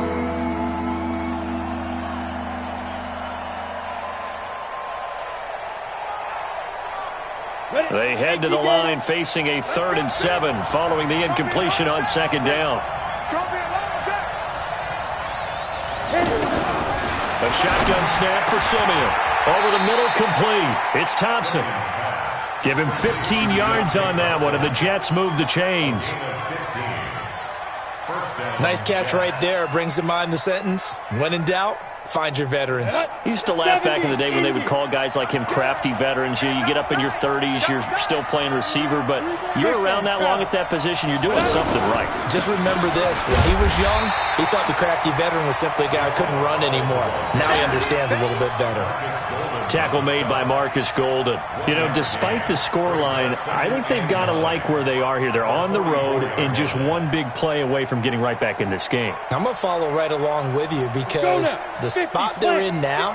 They head to the line facing a 3rd and 7 following the incompletion on 2nd down. A shotgun snap for Simeon. Over the middle, complete. It's Thompson. Give him 15 yards on that one, and the Jets move the chains. Nice catch right there. Brings to mind the sentence, when in doubt, find your veterans. He used to laugh back in the day when they would call guys like him crafty veterans. You get up in your 30s, you're still playing receiver, but you're around that long at that position, you're doing something right. Just remember this. When he was young, he thought the crafty veteran was simply a guy who couldn't run anymore. Now he understands a little bit better. Tackle made by Marcus Golden. You know, despite the scoreline, I think they've got to like where they are here. They're on the road and just one big play away from getting right back in this game. I'm going to follow right along with you because the spot they're in now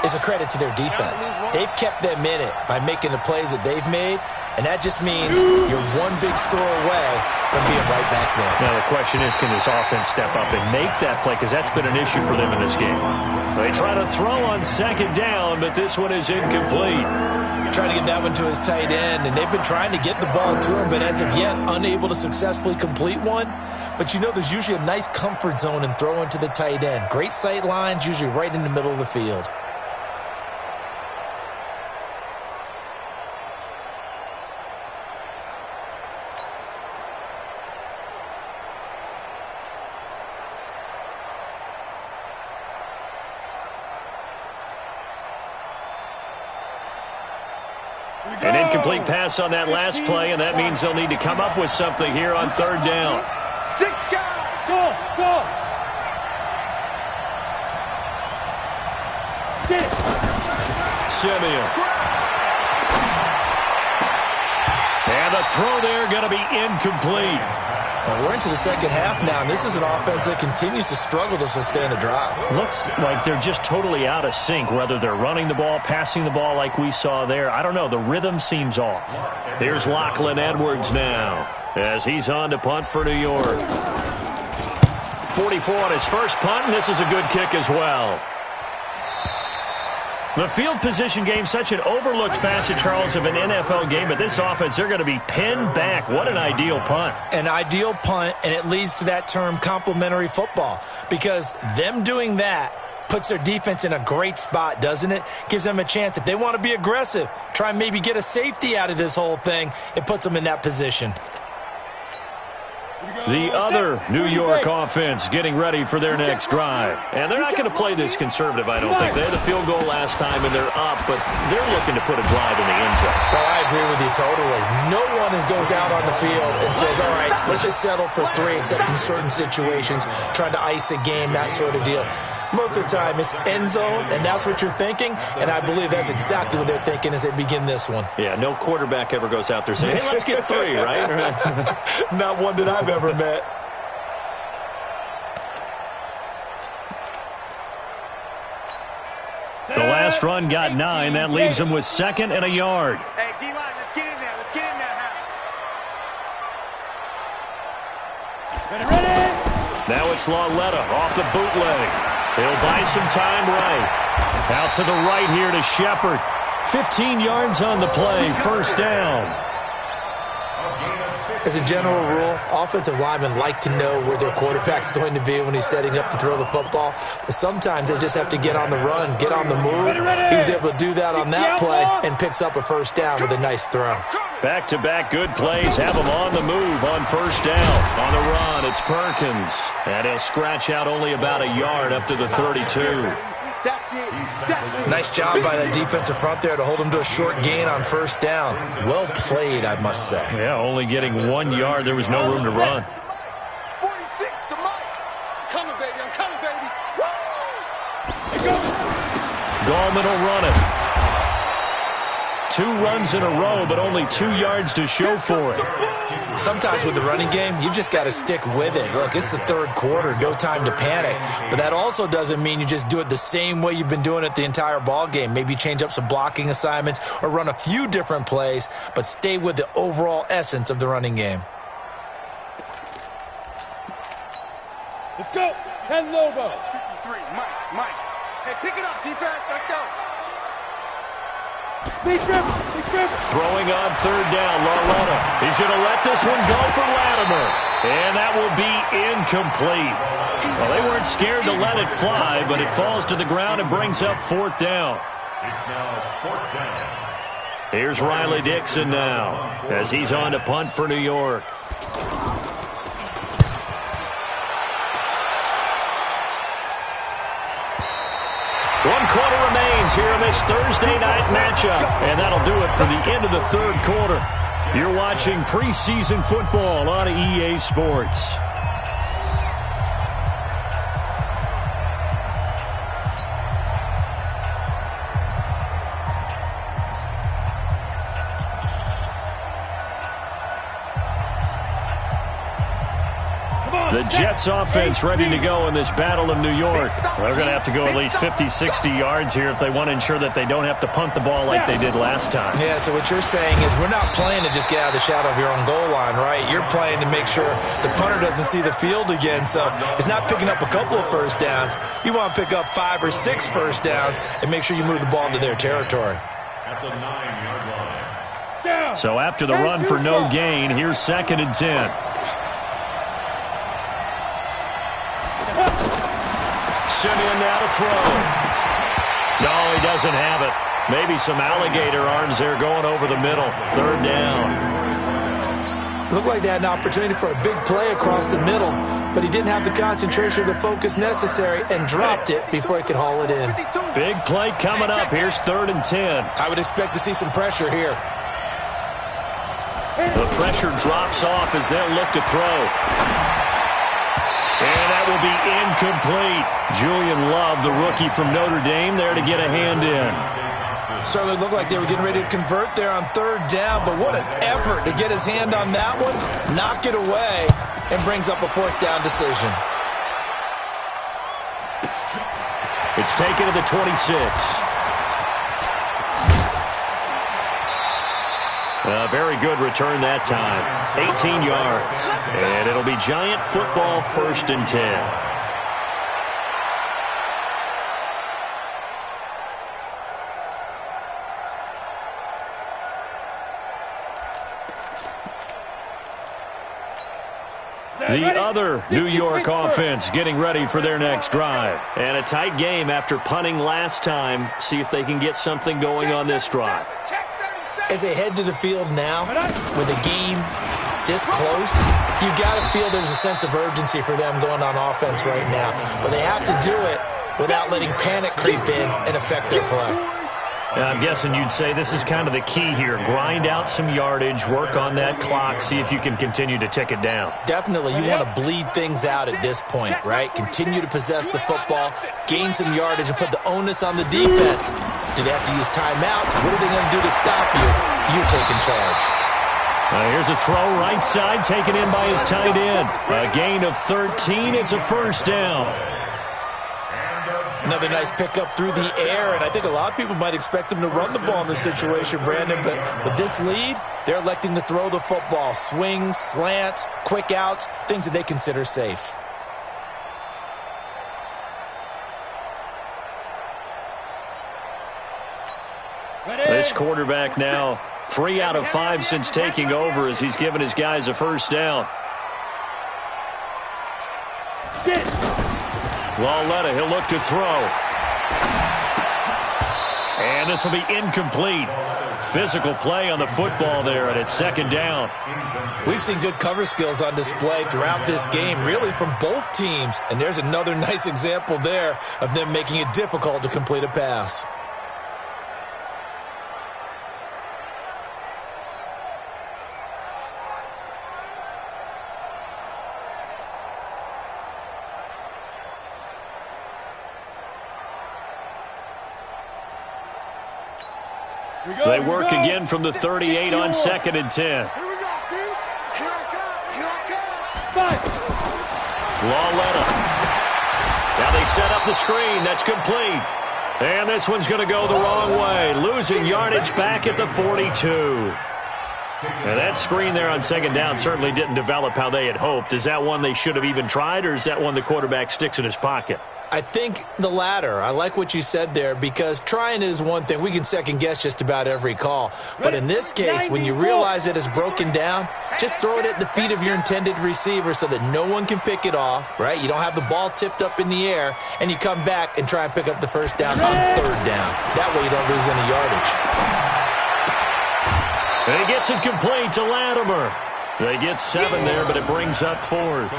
is a credit to their defense. They've kept them in it by making the plays that they've made, and that just means you're one big score away from being right back there. Now the question is, can this offense step up and make that play? Because that's been an issue for them in this game. They try to throw on 2nd down, but this one is incomplete. Trying to get that one to his tight end, and they've been trying to get the ball to him, but as of yet, unable to successfully complete one. But you know, there's usually a nice comfort zone in throwing to the tight end. Great sight lines, usually right in the middle of the field. An incomplete pass on that last play, and that means they'll need to come up with something here on 3rd down. Simeon. And the throw there going to be incomplete. And we're into the second half now, and this is an offense that continues to struggle to sustain a drive. Looks like they're just totally out of sync, whether they're running the ball, passing the ball like we saw there. I don't know. The rhythm seems off. Here's Lachlan Edwards now as he's on to punt for New York. 44 on his first punt, and this is a good kick as well. The field position game, such an overlooked facet, Charles, of an NFL game, but this offense, they're going to be pinned back. What an ideal punt. An ideal punt, and it leads to that term complementary football, because them doing that puts their defense in a great spot, doesn't it? Gives them a chance. If they want to be aggressive, try and maybe get a safety out of this whole thing, it puts them in that position. The other New York offense getting ready for their next drive. And they're not going to play this conservative, I don't think. They had the field goal last time, and they're up, but they're looking to put a drive in the end zone. Oh, I agree with you totally. No one goes out on the field and says, all right, let's just settle for 3, except in certain situations, trying to ice a game, that sort of deal. Most of the time, it's end zone, and that's what you're thinking, and I believe that's exactly what they're thinking as they begin this one. Yeah, no quarterback ever goes out there saying, hey, let's get 3, right? Not one that I've ever met. The last run got 9. That leaves him with 2nd and a yard. Hey, D-line, let's get in there. Let's get in there, Ready? Now it's Lauletta off the bootleg. He'll buy some time right. Out to the right here to Shepard. 15 yards on the play. First down. As a general rule, offensive linemen like to know where their quarterback's going to be when he's setting up to throw the football. But sometimes they just have to get on the run, get on the move. He was able to do that on that play and picks up a first down with a nice throw. Back-to-back good plays have him on the move on first down. On the run, it's Perkins. And he'll scratch out only about a yard up to the 32. Nice job by the defensive front there to hold him to a short gain on first down. Well played, I must say. Yeah, only getting 1 yard. There was no room to run. 46 to Mike. Coming, baby. I'm coming, baby. Woo! Gallman will run it. 2 runs in a row, but only 2 yards to show for it. Sometimes with the running game, you've just got to stick with it. Look, it's the third quarter, no time to panic. But that also doesn't mean you just do it the same way you've been doing it the entire ball game. Maybe change up some blocking assignments or run a few different plays, but stay with the overall essence of the running game. Let's go. 10 Lobo. 53, Mike. Hey, pick it up, defense. Let's go. Throwing on third down, Lauletta. He's going to let this one go for Latimer. And that will be incomplete. Well, they weren't scared to let it fly, but it falls to the ground and brings up 4th down. It's now 4th down. Here's Riley Dixon now as he's on to punt for New York. 1 quarter remains here in this Thursday night matchup. And that'll do it for the end of the third quarter. You're watching preseason football on EA Sports. The Jets offense ready to go in this battle of New York. They're going to have to go at least 50, 60 yards here if they want to ensure that they don't have to punt the ball like they did last time. Yeah, so what you're saying is we're not playing to just get out of the shadow of your own goal line, right? You're playing to make sure the punter doesn't see the field again. So it's not picking up a couple of first downs. You want to pick up 5 or 6 first downs and make sure you move the ball into their territory. At the 9-yard line. So after the run for no gain, here's 2nd and 10. Simeon now to throw. No, he doesn't have it. Maybe some alligator arms there going over the middle. 3rd down. Looked like they had an opportunity for a big play across the middle, but he didn't have the concentration or the focus necessary and dropped it before he could haul it in. Big play coming up. Here's 3rd and 10. I would expect to see some pressure here. The pressure drops off as they'll look to throw. And that will be incomplete. Julian Love, the rookie from Notre Dame, there to get a hand in. Certainly looked like they were getting ready to convert there on third down, but what an effort to get his hand on that one, knock it away, and brings up a fourth down decision. It's taken to the 26. A very good return that time. 18 yards. And it'll be Giant football, 1st and 10. The other New York offense getting ready for their next drive. And a tight game after punting last time. See if they can get something going on this drive. As they head to the field now, with a game this close, you've got to feel there's a sense of urgency for them going on offense right now. But they have to do it without letting panic creep in and affect their play. I'm guessing you'd say this is kind of the key here. Grind out some yardage, work on that clock, see if you can continue to tick it down. Definitely. You want to bleed things out at this point, right? Continue to possess the football, gain some yardage, and put the onus on the defense. Do they have to use timeouts? What are they going to do to stop you? You're taking charge. Here's a throw right side, taken in by his tight end. A gain of 13. It's a first down. Another nice pickup through the air, and I think a lot of people might expect them to run the ball in this situation, Brandon, but with this lead, they're electing to throw the football. Swings, slants, quick outs, things that they consider safe. This quarterback now 3 out of 5 since taking over as he's given his guys a first down. Lauletta, he'll look to throw. And this will be incomplete. Physical play on the football there, and it's second down. We've seen good cover skills on display throughout this game, really from both teams. And there's another nice example there of them making it difficult to complete a pass. They work again from the 38 on 2nd and 10. Here we go, dude. Here I come. Here I come. Lauletta. Now they set up the screen. That's complete. And this one's going to go the wrong way. Losing yardage back at the 42. And that screen there on 2nd down certainly didn't develop how they had hoped. Is that one they should have even tried, or is that one the quarterback sticks in his pocket? I think the latter. I like what you said there, because trying is one thing. We can second guess just about every call. But in this case, when you realize it is broken down, just throw it at the feet of your intended receiver so that no one can pick it off, right? You don't have the ball tipped up in the air, and you come back and try and pick up the first down on 3rd down. That way you don't lose any yardage. And he gets it complete to Latimer. They get 7 there, but it brings up 4th.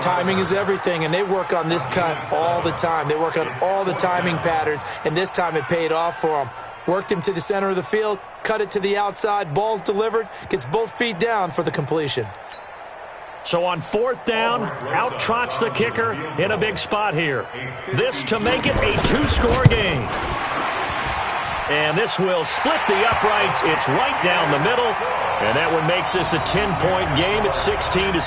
Timing is everything, and they work on this cut all the time. They work on all the timing patterns, and this time it paid off for them. Worked him to the center of the field, cut it to the outside, ball's delivered, gets both feet down for the completion. So on 4th down, out trots the kicker in a big spot here. This to make it a 2-score game. And this will split the uprights. It's right down the middle. And that one makes this a 10-point game. It's 16-6.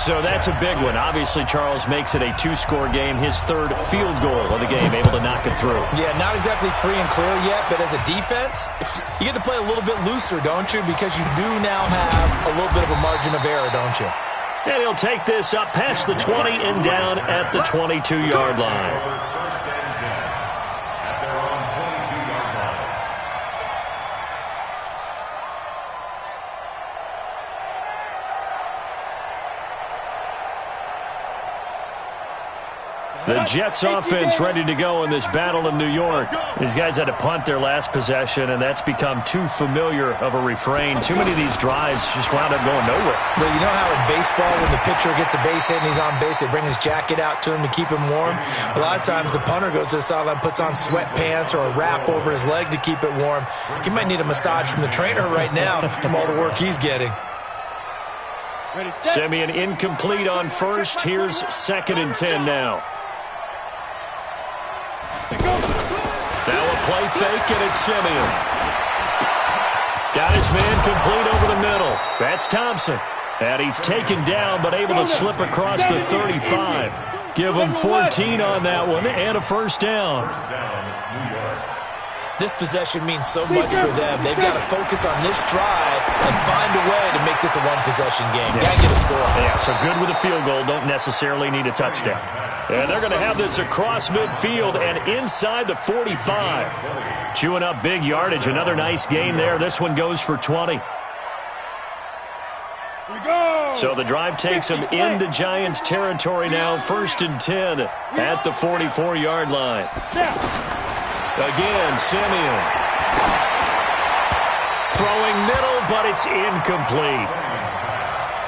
So that's a big one. Obviously, Charles makes it a 2-score game. His 3rd field goal of the game, able to knock it through. Yeah, not exactly free and clear yet, but as a defense, you get to play a little bit looser, don't you? Because you do now have a little bit of a margin of error, don't you? And he'll take this up past the 20 and down at the 22-yard line. The Jets offense ready to go in this battle in New York. These guys had to punt their last possession, and that's become too familiar of a refrain. Too many of these drives just wound up going nowhere. Well, you know how in baseball, when the pitcher gets a base hit and he's on base, they bring his jacket out to him to keep him warm? A lot of times the punter goes to the sideline, puts on sweatpants or a wrap over his leg to keep it warm. He might need a massage from the trainer right now from all the work he's getting. Simeon incomplete on 1st. Here's 2nd and 10 now. Now a play fake, and it's Simeon. Got his man complete over the middle. That's Thompson. And he's taken down, but able to slip across the 35. Give him 14 on that one, and a first down. This possession means so much for them. They've got to focus on this drive and find a way to make this a one-possession game. Got to get a score. Yeah, so good with a field goal. Don't necessarily need a touchdown. And they're going to have this across midfield and inside the 45. Chewing up big yardage. Another nice gain there. This one goes for 20. So the drive takes them into Giants territory now. 1st and 10 at the 44-yard line. Again, Simeon. Throwing middle, but it's incomplete.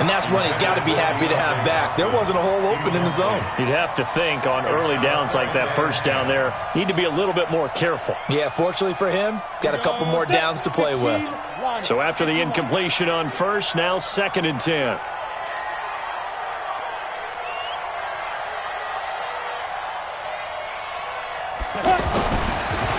And that's one he's got to be happy to have back. There wasn't a hole open in the zone. You'd have to think on early downs like that first down there, need to be a little bit more careful. Yeah, fortunately for him, got a couple more downs to play with. So after the incompletion on first, now 2nd and 10.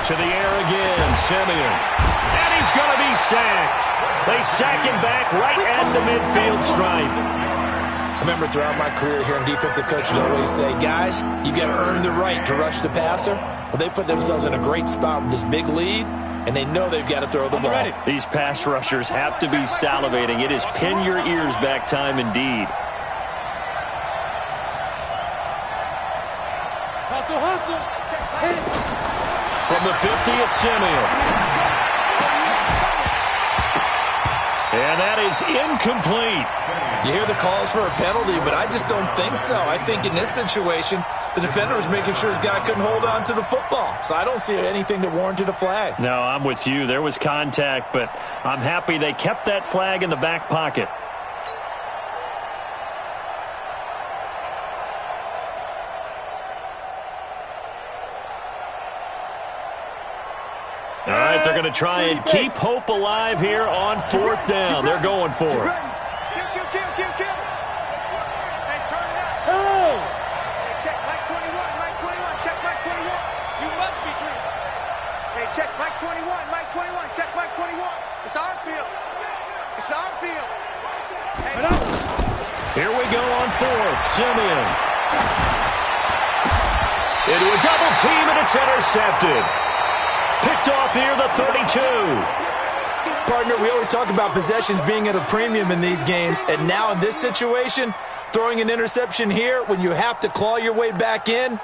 To the air again, Simeon. And he's going to be sacked. They sack him back right at the midfield stripe. I remember throughout my career here in defensive coaches always say, guys, you got to earn the right to rush the passer. Well, they put themselves in a great spot with this big lead, and they know they've got to throw the ball. These pass rushers have to be salivating. It is pin your ears back time indeed. Hustle. From the 50, it's Simeon. And that is incomplete. You hear the calls for a penalty, but I just don't think so. I think in this situation, the defender was making sure his guy couldn't hold on to the football. So I don't see anything that warranted a flag. No, I'm with you. There was contact, but I'm happy they kept that flag in the back pocket. All right, they're going to try and keep hope alive here on 4th down. They're going for it. Kill. Hey, turn it out. Oh! Hey, check Mike 21. Check Mike 21. You must be true. Hey, check Mike 21. Check Mike 21. It's our field. Hey. Here we go on 4th. Simeon. Into a double team, and it's intercepted. Picked off here, the 32. Partner, we always talk about possessions being at a premium in these games, and now in this situation, throwing an interception here when you have to claw your way back in,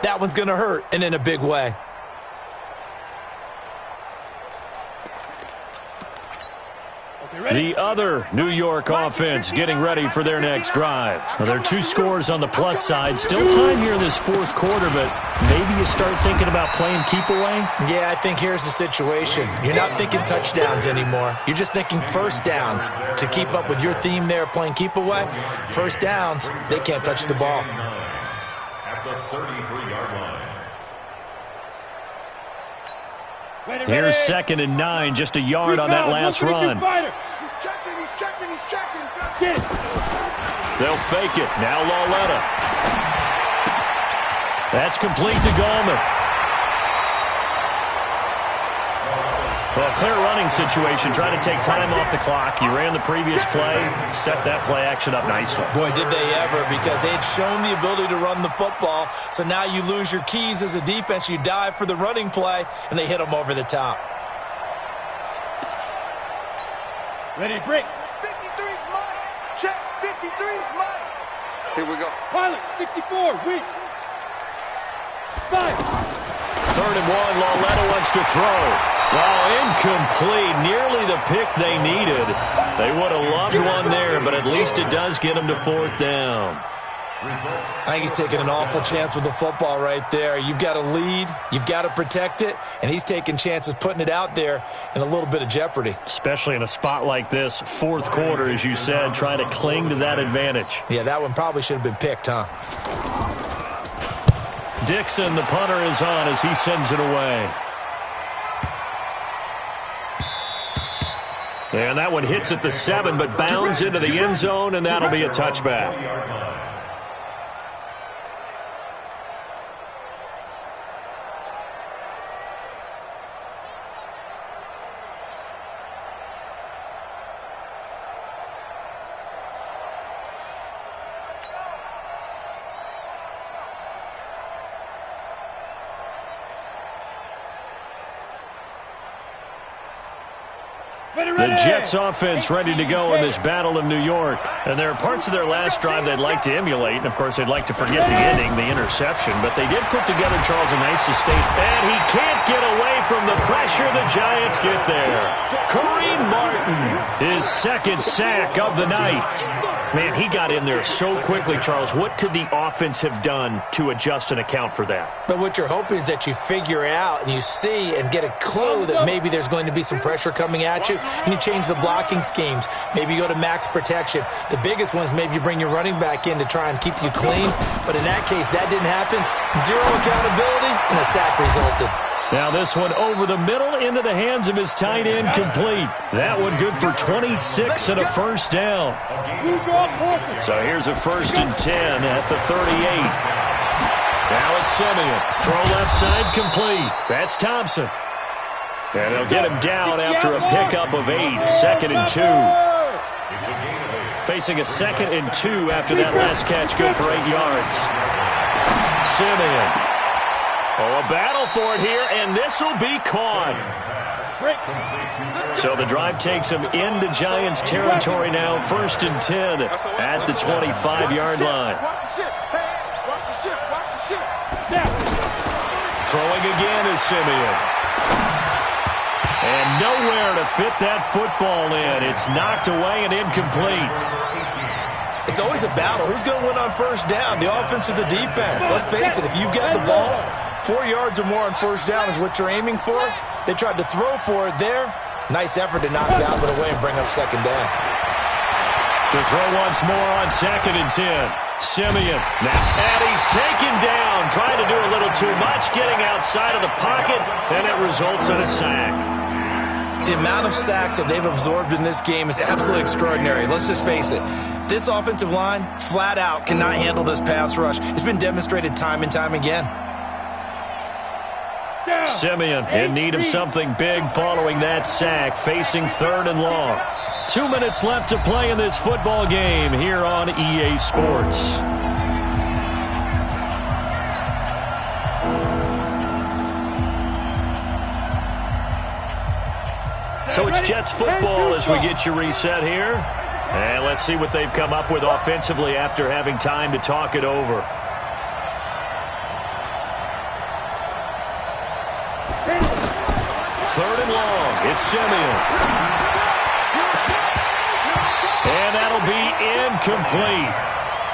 that one's going to hurt, and in a big way. The other New York offense getting ready for their next drive. Well, there are 2 scores on the plus side. Still time here in this 4th quarter, but maybe you start thinking about playing keep away? Yeah, I think here's the situation. You're not thinking touchdowns anymore. You're just thinking first downs. To keep up with your theme there, playing keep away, first downs, they can't touch the ball. At the 33-yard line. Here's 2nd and 9, just a yard on that last run. He's checking. Get it. They'll fake it. Now Lauletta. That's complete to Gallman. Well, clear running situation. Trying to take time off the clock. You ran the previous play, set that play action up nicely. Boy, did they ever, because they had shown the ability to run the football. So now you lose your keys as a defense. You dive for the running play, and they hit them over the top. Ready, break. 53's mine. Check. 53's mine. Here we go. Pilot, 64, weak. 5. 3rd and 1, Lauletta wants to throw. Oh, incomplete. Nearly the pick they needed. They would have loved one there, but at least it does get them to 4th down. I think he's taking an awful chance with the football right there. You've got to lead, you've got to protect it, and he's taking chances putting it out there in a little bit of jeopardy. Especially in a spot like this, 4th quarter, as you said, trying to cling to that advantage. Yeah, that one probably should have been picked, huh? Dixon, the punter, is on as he sends it away. And that one hits at the 7, but bounds into the end zone, and that'll be a touchback. The Jets offense ready to go in this Battle of New York. And there are parts of their last drive they'd like to emulate. And, of course, they'd like to forget the ending, the interception. But they did put together, Charles, a nice sustain. And he can't get away from the pressure. The Giants get there. Kareem Martin, his second sack of the night. Man, he got in there so quickly, Charles. What could the offense have done to adjust and account for that? But what you're hoping is that you figure out and you see and get a clue that maybe there's going to be some pressure coming at you, and you change the blocking schemes. Maybe you go to max protection. The biggest one is maybe you bring your running back in to try and keep you clean. But in that case, that didn't happen. Zero accountability, and a sack resulted. Now this one over the middle into the hands of his tight end, complete. That one good for 26 and a first down. So here's a 1st and 10 at the 38. Now it's Simeon. Throw left side, complete. That's Thompson. And they'll get him down after a pickup of 8. 2nd and 2. Facing a 2nd and 2 after that last catch, good for 8 yards. Simeon. Oh, a battle for it here, and this will be caught. So the drive takes him into Giants territory now. 1st and 10 at the 25-yard line. Throwing again is Simeon. And nowhere to fit that football in. It's knocked away and incomplete. It's always a battle. Who's going to win on 1st down, the offense or the defense? Let's face it, if you've got the ball, 4 yards or more on 1st down is what you're aiming for. They tried to throw for it there. Nice effort to knock that one away and bring up 2nd down. To throw once more on 2nd and 10. Simeon. And he's taken down. Trying to do a little too much, getting outside of the pocket, and it results in a sack. The amount of sacks that they've absorbed in this game is absolutely extraordinary. Let's just face it. This offensive line, flat out, cannot handle this pass rush. It's been demonstrated time and time again. Simeon in need of something big following that sack, facing 3rd and long. 2 minutes left to play in this football game here on EA Sports. So it's Jets football as we get you reset here. And let's see what they've come up with offensively after having time to talk it over. Third and long. It's Simeon. And that'll be incomplete.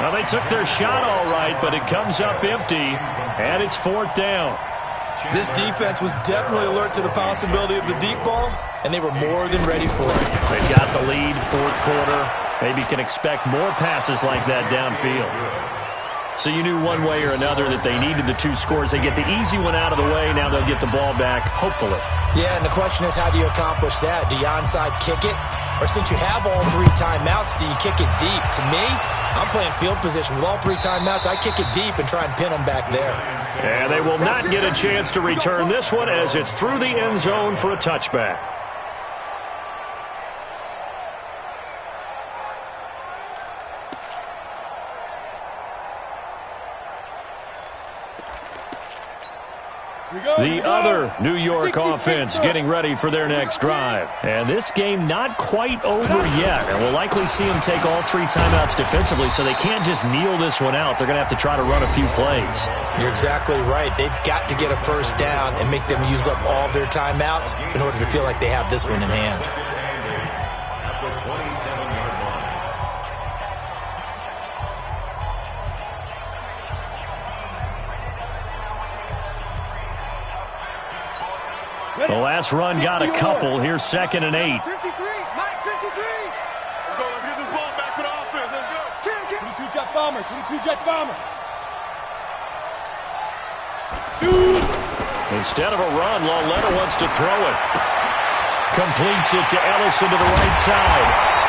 Now, they took their shot all right, but it comes up empty, and it's 4th down. This defense was definitely alert to the possibility of the deep ball, and they were more than ready for it. They've got the lead, 4th quarter. Maybe can expect more passes like that downfield. So you knew one way or another that they needed the 2 scores. They get the easy one out of the way. Now they'll get the ball back, hopefully. Yeah, and the question is, how do you accomplish that? Do you onside kick it? Or since you have all 3 timeouts, do you kick it deep? To me, I'm playing field position. With all 3 timeouts, I kick it deep and try and pin them back there. And they will not get a chance to return this one as it's through the end zone for a touchback. The other New York offense getting ready for their next drive. And this game not quite over yet. And we'll likely see them take all 3 timeouts defensively, so they can't just kneel this one out. They're going to have to try to run a few plays. You're exactly right. They've got to get a 1st down and make them use up all their timeouts in order to feel like they have this one in hand. The last run got a couple. Here's 2nd and 8. 53, Mike, 53. Let's go. Let's get this ball back for the offense. Let's go. 22 Jet Bomber. 22 Jet Bomber. Shoot. Instead of a run, Lauletta wants to throw it. Completes it to Ellison to the right side.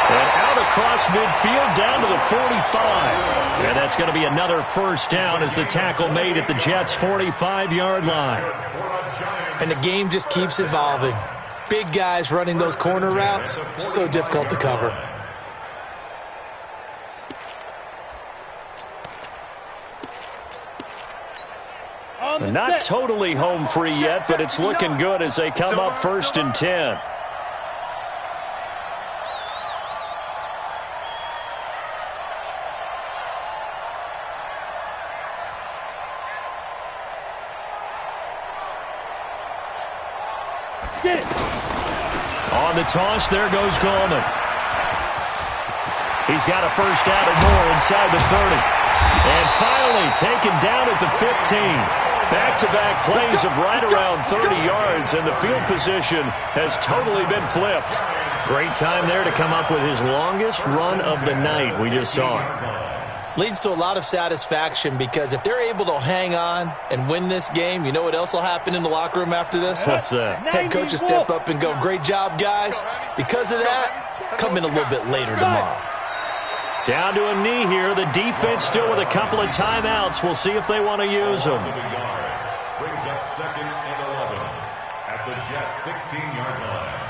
And out across midfield down to the 45. And that's going to be another 1st down as the tackle made at the Jets' 45-yard line. And the game just keeps evolving. Big guys running those corner routes, so difficult to cover. Not totally home free yet, but it's looking good as they come up 1st and 10. On the toss, there goes Gallman. He's got a first down and more inside the 30. And finally taken down at the 15. Back-to-back plays of right around 30 yards, and the field position has totally been flipped. Great time there to come up with his longest run of the night. We just saw it. Leads to a lot of satisfaction because if they're able to hang on and win this game, you know what else will happen in the locker room after this? What's that? Head coach will step up and go, great job, guys. Because of that, come in a little bit later tomorrow. Down to a knee here. The defense still with a couple of timeouts. We'll see if they want to use them. Brings up 2nd and 11 at the Jet 16-yard line.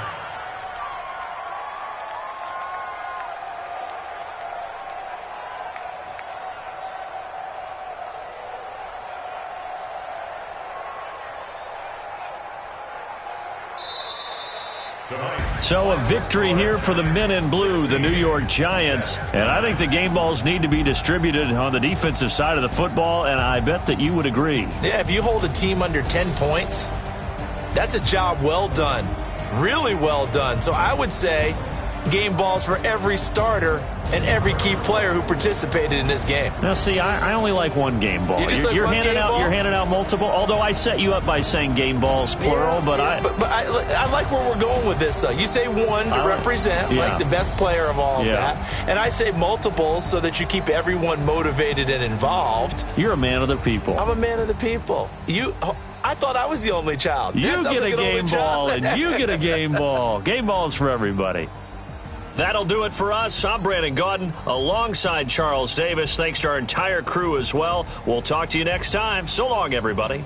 So a victory here for the men in blue, the New York Giants. And I think the game balls need to be distributed on the defensive side of the football, and I bet that you would agree. Yeah, if you hold a team under 10 points, that's a job well done. Really well done. So I would say game balls for every starter and every key player who participated in this game. Now, see, I only like one game ball. You're handing out multiple. Although I set you up by saying game balls plural, but I like where we're going with this. Though you say one to represent like the best player of all of that, and I say multiples so that you keep everyone motivated and involved. You're a man of the people. I'm a man of the people. I thought I was the only child. You get a game ball, and you get a game ball. Game balls for everybody. That'll do it for us. I'm Brandon Gaudin alongside Charles Davis. Thanks to our entire crew as well. We'll talk to you next time. So long, everybody.